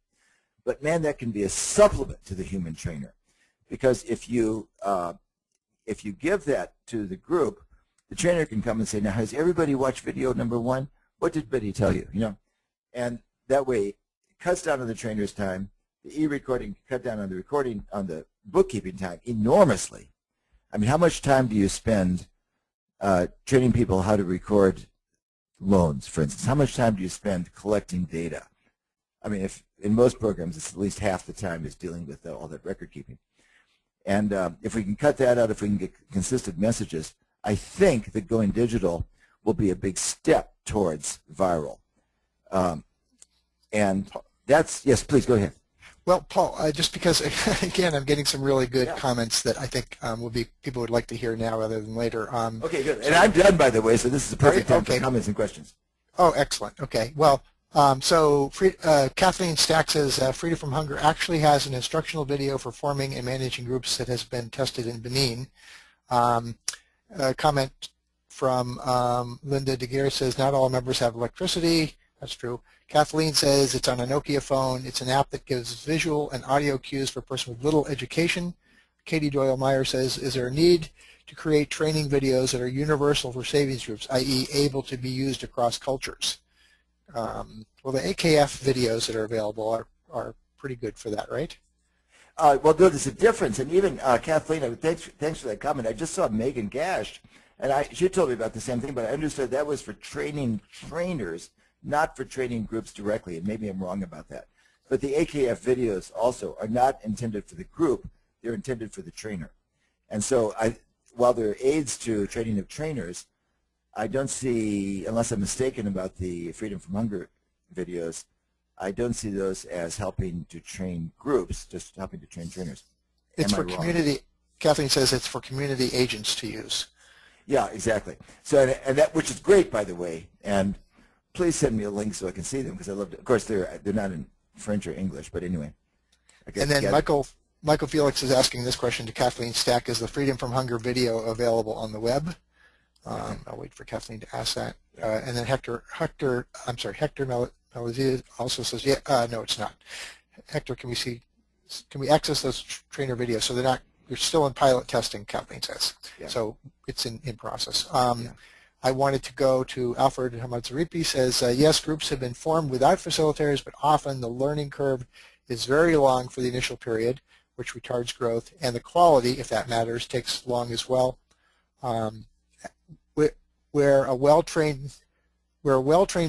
But, man, that can be a supplement to the human trainer. Because if you give that to the group, the trainer can come and say, "Now, has everybody watched video number 1? What did Betty tell you?" And that way, it cuts down on the trainer's time. The e-recording cut down on the bookkeeping time enormously. I mean, how much time do you spend training people how to record loans, for instance? How much time do you spend collecting data? I mean, if in most programs, it's at least half the time is dealing with all that record keeping. And if we can cut that out, if we can get consistent messages, I think that going digital will be a big step towards viral. And that's, yes, please go ahead. Well, Paul, just because, again, I'm getting some really good comments that I think people would like to hear now rather than later. Okay, good. And I'm done, by the way, so this is the perfect time for comments and questions. Oh, excellent. Okay. Well, Kathleen Stack says Freedom from Hunger actually has an instructional video for forming and managing groups that has been tested in Benin. A comment from Linda DeGeer says, "Not all members have electricity." That's true. Kathleen says it's on a Nokia phone. It's an app that gives visual and audio cues for a person with little education. Katie Doyle-Meyer says, "Is there a need to create training videos that are universal for savings groups, i.e. able to be used across cultures?" Well, the AKF videos that are available are pretty good for that, right? Well, there's a difference. And even Kathleen, thanks for that comment. I just saw Megan Gash, and she told me about the same thing, but I understood that was for training trainers, not for training groups directly, and maybe I'm wrong about that. But the AKF videos also are not intended for the group, they're intended for the trainer. And so while they're aids to training of trainers, I don't see, unless I'm mistaken about the Freedom from Hunger videos, I don't see those as helping to train groups, just helping to train trainers. It's for community, Kathleen says it's for community agents to use. Yeah, exactly. So, and that, which is great, by the way, and please send me a link so I can see them, because I love it. Of course, they're not in French or English, but anyway. And then Michael Felix is asking this question to Kathleen Stack: "Is the Freedom from Hunger video available on the web?" I'll wait for Kathleen to ask that. And then Hector Melizia also says, "Yeah, no, it's not." Hector, can we access those trainer videos? So they're still in pilot testing, Kathleen says. Yeah. So it's in process. I wanted to go to Alfred Hamatzaripi says, "Yes, groups have been formed without facilitators, but often the learning curve is very long for the initial period, which retards growth, and the quality, if that matters, takes long as well. Where a well-trained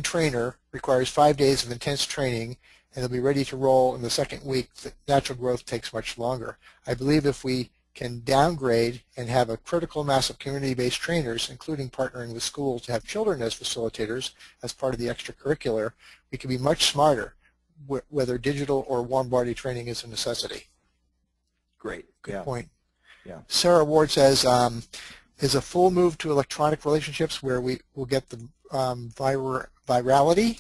trainer requires 5 days of intense training and they'll be ready to roll in the second week, the natural growth takes much longer. I believe if we can downgrade and have a critical mass of community-based trainers, including partnering with schools to have children as facilitators as part of the extracurricular, we can be much smarter whether digital or warm body training is a necessity." Great. Good point. Yeah. Sarah Ward says, "Is a full move to electronic relationships where we will get the virality?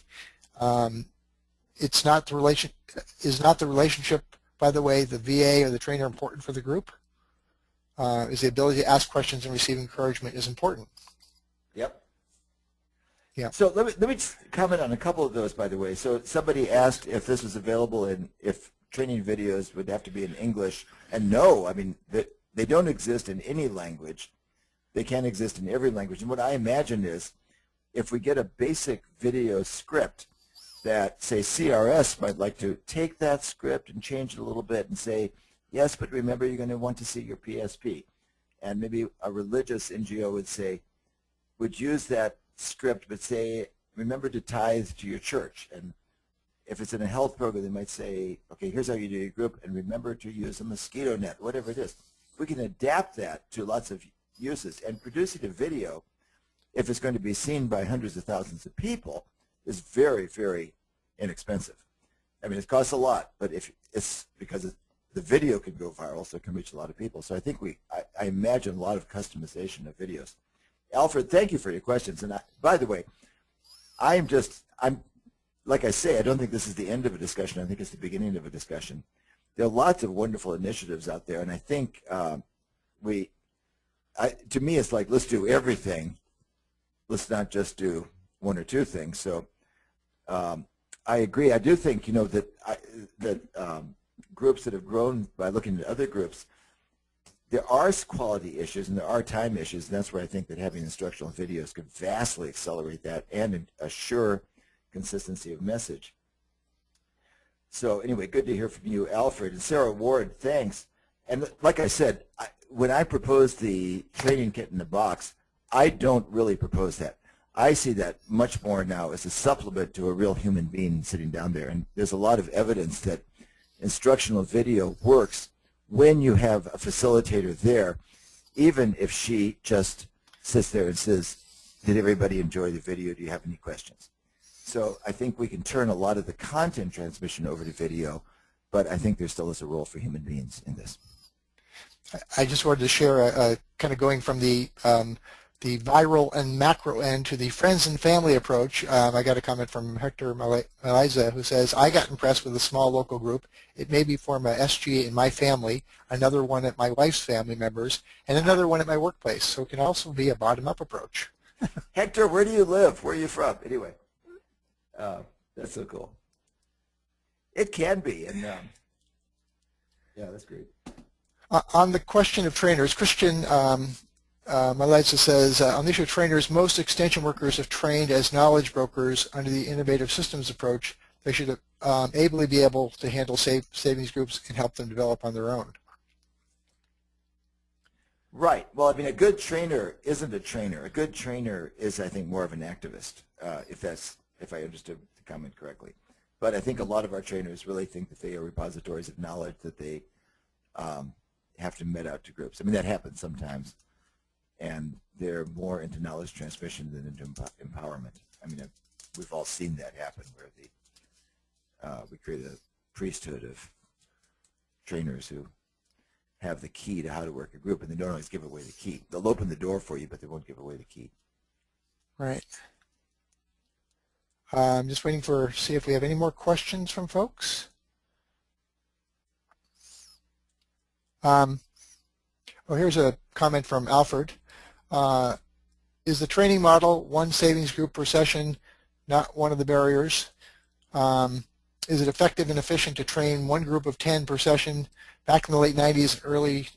Is not the relationship, by the way, the VA or the trainer important for the group? Is the ability to ask questions and receive encouragement is important?" Yep. Yeah. So let me just comment on a couple of those, by the way. So somebody asked if this was available and if training videos would have to be in English. And no, I mean, they don't exist in any language. They can exist in every language. And what I imagine is if we get a basic video script that, say, CRS might like to take that script and change it a little bit and say, yes, but remember you're going to want to see your PSP. And maybe a religious NGO would say, would use that script but say, remember to tithe to your church. And if it's in a health program, they might say, okay, here's how you do your group, and remember to use a mosquito net, whatever it is. We can adapt that to lots of uses, and producing a video, if it's going to be seen by hundreds of thousands of people, is very, very inexpensive. I mean, it costs a lot, but if it's because the video can go viral, so it can reach a lot of people. So I think I imagine a lot of customization of videos. Alfred, thank you for your questions. And by the way, I'm like I say, I don't think this is the end of a discussion. I think it's the beginning of a discussion. There are lots of wonderful initiatives out there, and I think to me, it's like, let's do everything. Let's not just do one or two things. So I agree. I do think, that groups that have grown by looking at other groups, there are quality issues and there are time issues, and that's where I think that having instructional videos could vastly accelerate that and assure consistency of message. So anyway, good to hear from you, Alfred. And Sarah Ward, thanks. And like I said, when I propose the training kit in the box, I don't really propose that. I see that much more now as a supplement to a real human being sitting down there. And there's a lot of evidence that instructional video works when you have a facilitator there, even if she just sits there and says, did everybody enjoy the video? Do you have any questions? So I think we can turn a lot of the content transmission over to video, but I think there still is a role for human beings in this. I just wanted to share kind of going from the viral and macro end to the friends and family approach. I got a comment from Hector Maliza who says, I got impressed with a small local group. It made me form a SG in my family, another one at my wife's family members, and another one at my workplace. So it can also be a bottom-up approach. Hector, where do you live? Where are you from? Anyway, that's so cool. It can be, and yeah, that's great. On the question of trainers, Christian Maliza says, on the issue of trainers, most extension workers have trained as knowledge brokers under the innovative systems approach. They should ably be able to handle savings groups and help them develop on their own. Right. Well, I mean, a good trainer isn't a trainer. A good trainer is, I think, more of an activist, if I understood the comment correctly. But I think a lot of our trainers really think that they are repositories of knowledge that they have to met out to groups. I mean, that happens sometimes. And they're more into knowledge transmission than into empowerment. I mean, we've all seen that happen where we create a priesthood of trainers who have the key to how to work a group, and they don't always give away the key. They'll open the door for you, but they won't give away the key. Right. I'm just waiting see if we have any more questions from folks. Here's a comment from Alfred. Is the training model one savings group per session not one of the barriers? Is it effective and efficient to train one group of 10 per session? Back in the late 90s, early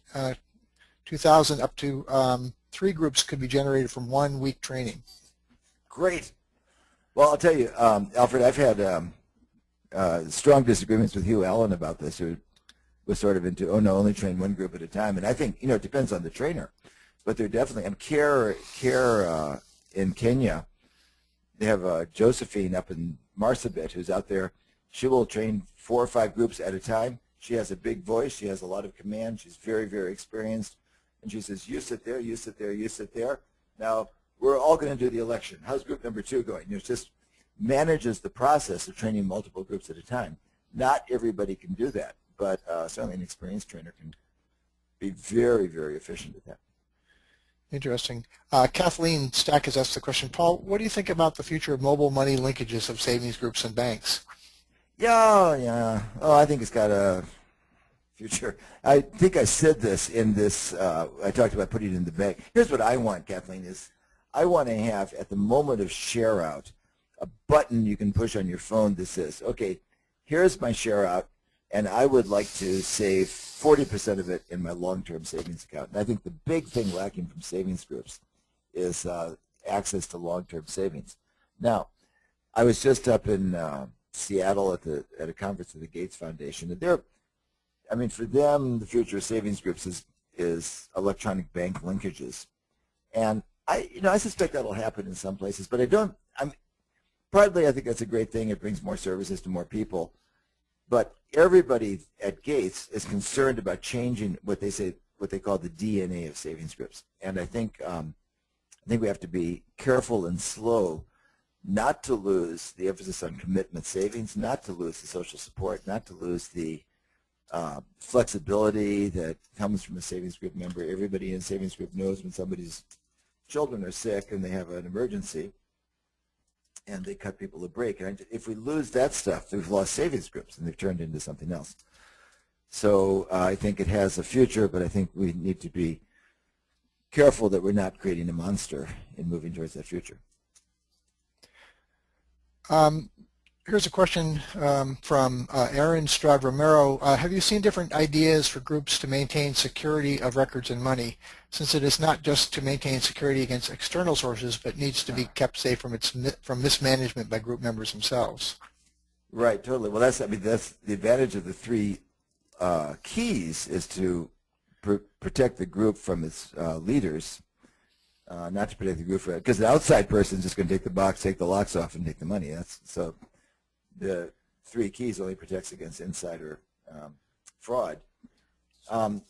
2000, up to 3 groups could be generated from 1 week training. Great. Well, I'll tell you, Alfred, I've had strong disagreements with Hugh Allen about this, who was sort of into, oh no, only train one group at a time. And I think, it depends on the trainer. But they're definitely, and Care in Kenya, they have Josephine up in Marsabit who's out there. She will train 4 or 5 groups at a time. She has a big voice. She has a lot of command. She's very, very experienced. And she says, you sit there, you sit there, you sit there. Now, we're all going to do the election. How's group number 2 going? It just manages the process of training multiple groups at a time. Not everybody can do that, but certainly an experienced trainer can be very, very efficient at that. Interesting. Kathleen Stack has asked the question, Paul, what do you think about the future of mobile money linkages of savings groups and banks? Yeah. Oh, I think it's got a future. I think I said this in this, I talked about putting it in the bank. Here's what I want, Kathleen, is I want to have, at the moment of share out, a button you can push on your phone that says, okay, here's my share out, and I would like to save 40% of it in my long-term savings account. And I think the big thing lacking from savings groups is access to long-term savings. Now, I was just up in Seattle at a conference of the Gates Foundation, and I mean, for them, the future of savings groups is electronic bank linkages, and I suspect that'll happen in some places, but I don't. Partly, I think that's a great thing. It brings more services to more people, but everybody at Gates is concerned about changing what they call the DNA of savings groups, and I think we have to be careful and slow not to lose the emphasis on commitment savings, not to lose the social support, not to lose the flexibility that comes from a savings group member. Everybody in a savings group knows when somebody's children are sick and they have an emergency and they cut people a break. And if we lose that stuff, we've lost savings groups and they've turned into something else. So I think it has a future, but I think we need to be careful that we're not creating a monster in moving towards that future. Here's a question from Aaron Stroud Romero. Have you seen different ideas for groups to maintain security of records and money, since it is not just to maintain security against external sources, but needs to be kept safe from mismanagement by group members themselves? Right, totally. Well, that's the advantage of the three keys is to protect the group from its leaders, not to protect the group from it, because the outside person is just going to take the box, take the locks off, and take the money. So the three keys only protects against insider fraud. Well,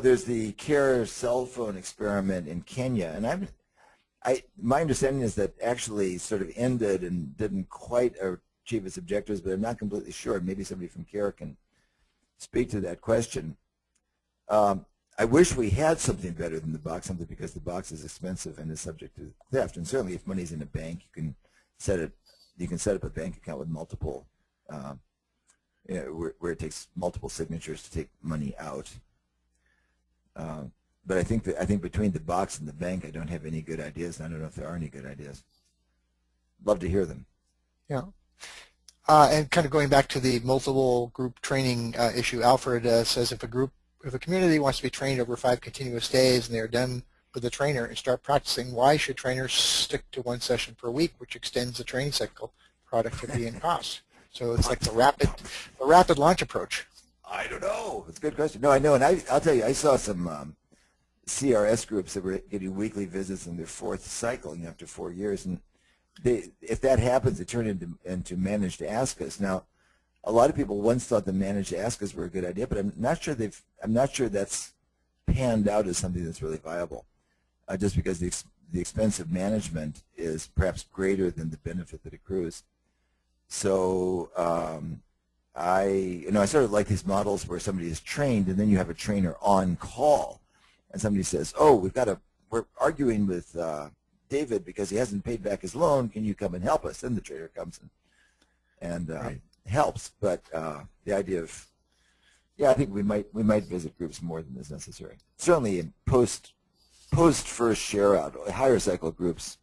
there's the Care cell phone experiment in Kenya, and my understanding is that actually sort of ended and didn't quite achieve its objectives, but I'm not completely sure. Maybe somebody from Care can speak to that question. I wish we had something better than the box, simply because the box is expensive and is subject to theft. And certainly, if money's in a bank, you can set up a bank account with multiple, where it takes multiple signatures to take money out. But I think between the box and the bank, I don't have any good ideas, and I don't know if there are any good ideas. Love to hear them. Yeah. And kind of going back to the multiple group training issue, Alfred says if a community wants to be trained over 5 continuous days and they are done with the trainer and start practicing, why should trainers stick to 1 session per week, which extends the training cycle, productivity, and cost? So it's like the rapid launch approach. I don't know. It's a good question. No, I know, and I'll tell you, I saw some CRS groups that were getting weekly visits in their 4th cycle, after 4 years, and if that happens, it turned into managed askas. Now, a lot of people once thought the managed askas were a good idea, but I'm not sure that's panned out as something that's really viable, just because the expense of management is perhaps greater than the benefit that accrues. So I sort of like these models where somebody is trained and then you have a trainer on call, and somebody says, "Oh, we're arguing with David because he hasn't paid back his loan. Can you come and help us?" Then the trainer comes and right. Helps. But the idea of, I think we might visit groups more than is necessary. Certainly in post first share out, higher cycle groups,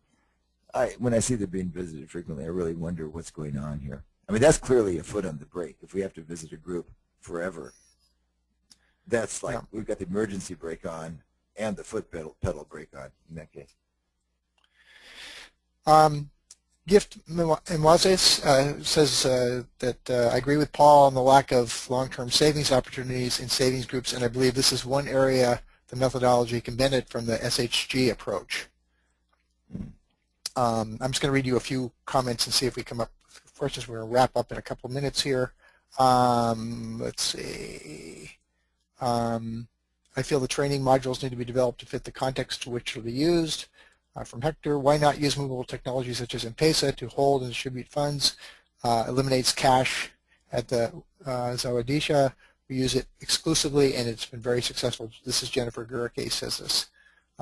when I see them being visited frequently, I really wonder what's going on here. I mean, that's clearly a foot on the brake. If we have to visit a group forever, that's like we've got the emergency brake on and the foot pedal brake on in that case. Gift Mwazes says that I agree with Paul on the lack of long-term savings opportunities in savings groups, and I believe this is one area the methodology can benefit from the SHG approach. I'm just going to read you a few comments and see if we come up with questions. We're going to wrap up in a couple of minutes here. Let's see. I feel the training modules need to be developed to fit the context to which they'll be used. From Hector, why not use movable technology such as M-Pesa to hold and distribute funds? Eliminates cash at the Zawadisha. We use it exclusively, and it's been very successful. This is Jennifer Gurake says this.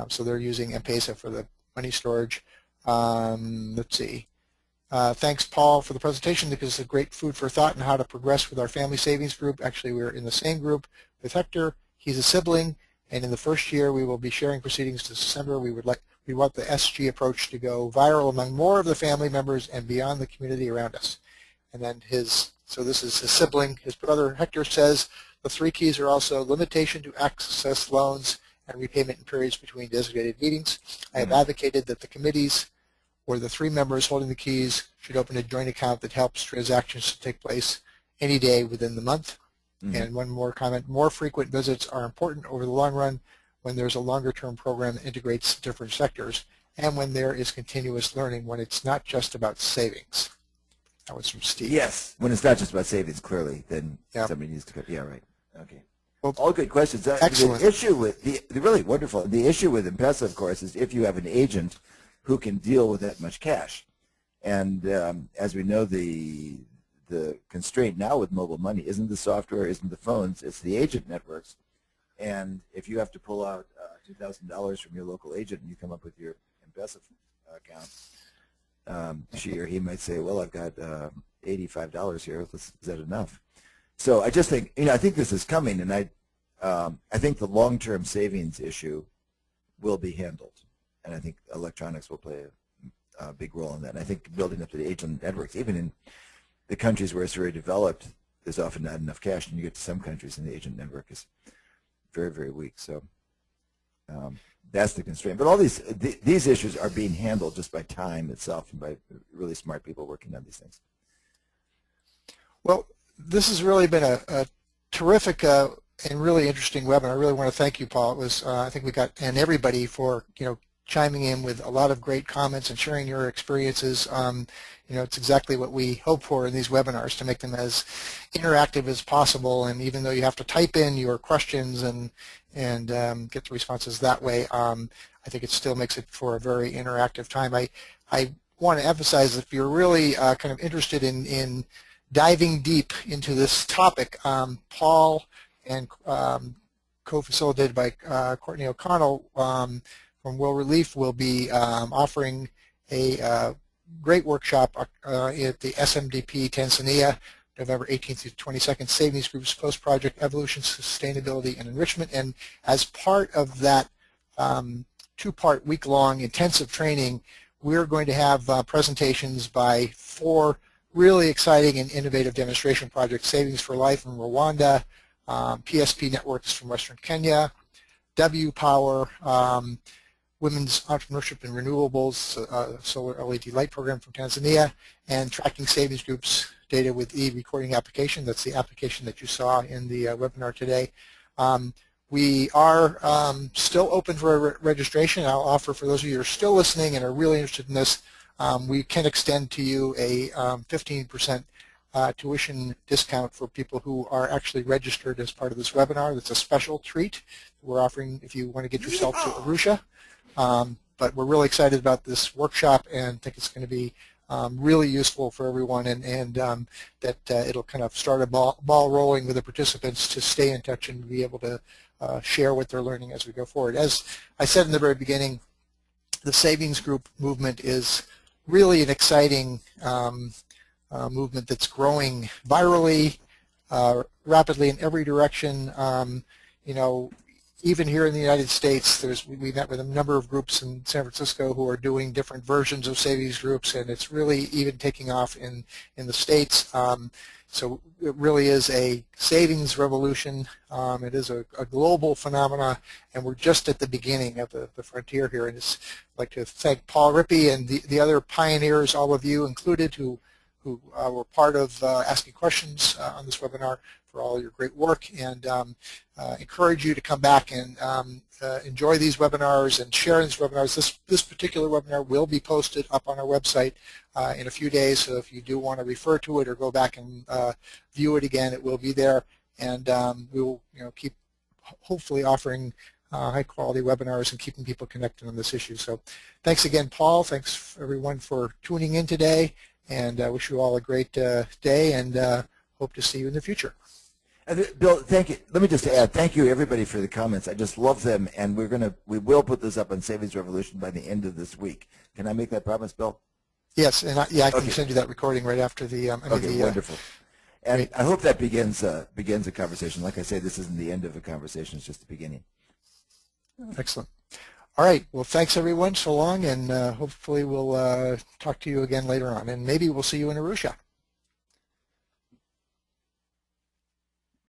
So they're using M-Pesa for the money storage. Let's see. Thanks, Paul, for the presentation, because it's a great food for thought on how to progress with our family savings group. Actually, we're in the same group with Hector. He's a sibling, and in the first year, we will be sharing proceedings this December. We would We want the SG approach to go viral among more of the family members and beyond the community around us. And then so this is his sibling, his brother Hector says, the 3 keys are also limitation to access loans and repayment in periods between designated meetings. I have advocated that the committees or the 3 members holding the keys should open a joint account that helps transactions to take place any day within the month. And one more comment, more frequent visits are important over the long run when there's a longer-term program that integrates different sectors and when there is continuous learning, when it's not just about savings. That was from Steve. Yes, when it's not just about savings, clearly, then somebody needs to, yeah, right. Okay. Well, all good questions. Excellent. The issue with, really wonderful, the issue with M-Pesa, of course, is if you have an agent who can deal with that much cash. And as we know, the constraint now with mobile money isn't the software, isn't the phones, it's the agent networks. And if you have to pull out $2,000 from your local agent and you come up with your M-Pesa account, she or he might say, well, I've got $85 here, is that enough? So I just think, I think this is coming, and I think the long-term savings issue will be handled. And I think electronics will play a big role in that. And I think building up to the agent networks, even in the countries where it's very developed, there's often not enough cash, and you get to some countries and the agent network is very, very weak. So that's the constraint. But all these issues are being handled just by time itself and by really smart people working on these things. Well, this has really been a terrific and really interesting webinar. I really want to thank you, Paul. It was, I think we got, and everybody for, chiming in with a lot of great comments and sharing your experiences. It's exactly what we hope for in these webinars, to make them as interactive as possible. And even though you have to type in your questions and get the responses that way, I think it still makes it for a very interactive time. I want to emphasize that if you're really kind of interested in diving deep into this topic, Paul and co-facilitated by Courtney O'Connell from Will Relief will be offering a great workshop at the SMDP Tanzania, November 18th through 22nd, Savings Groups Post-Project Evolution, Sustainability, and Enrichment. And as part of that 2-part week-long intensive training, we're going to have presentations by 4 really exciting and innovative demonstration projects: Savings for Life in Rwanda, PSP Networks from Western Kenya, W Power, Women's Entrepreneurship and Renewables, Solar LED Light Program from Tanzania, and Tracking Savings Groups Data with E-Recording Application. That's the application that you saw in the webinar today. We are still open for registration. I'll offer, for those of you who are still listening and are really interested in this, we can extend to you a 15% tuition discount for people who are actually registered as part of this webinar. That's a special treat we're offering if you want to get yourself to Arusha. But we're really excited about this workshop and think it's going to be really useful for everyone, and that it'll kind of start a ball rolling with the participants to stay in touch and be able to share what they're learning as we go forward. As I said in the very beginning, the savings group movement is really an exciting movement that's growing virally, rapidly in every direction. Even here in the United States, we met with a number of groups in San Francisco who are doing different versions of savings groups, and it's really even taking off in the States. So it really is a savings revolution. It is a global phenomena, and we're just at the beginning of the frontier here. And I'd like to thank Paul Rippey and the other pioneers, all of you included, who were part of asking questions on this webinar, for all your great work, and encourage you to come back and enjoy these webinars and share these webinars. This particular webinar will be posted up on our website in a few days, so if you do want to refer to it or go back and view it again, it will be there, and we will keep hopefully offering high-quality webinars and keeping people connected on this issue. So thanks again, Paul. Thanks, everyone, for tuning in today, and I wish you all a great day, and hope to see you in the future. Bill, thank you. Let me just add, thank you everybody for the comments. I just love them, and we will put this up on Savings Revolution by the end of this week. Can I make that promise, Bill? Yes, and I can send you that recording right after the. Wonderful. And great. I hope that begins a conversation. Like I say, this isn't the end of a conversation; it's just the beginning. Excellent. All right. Well, thanks everyone so long, and hopefully we'll talk to you again later on, and maybe we'll see you in Arusha.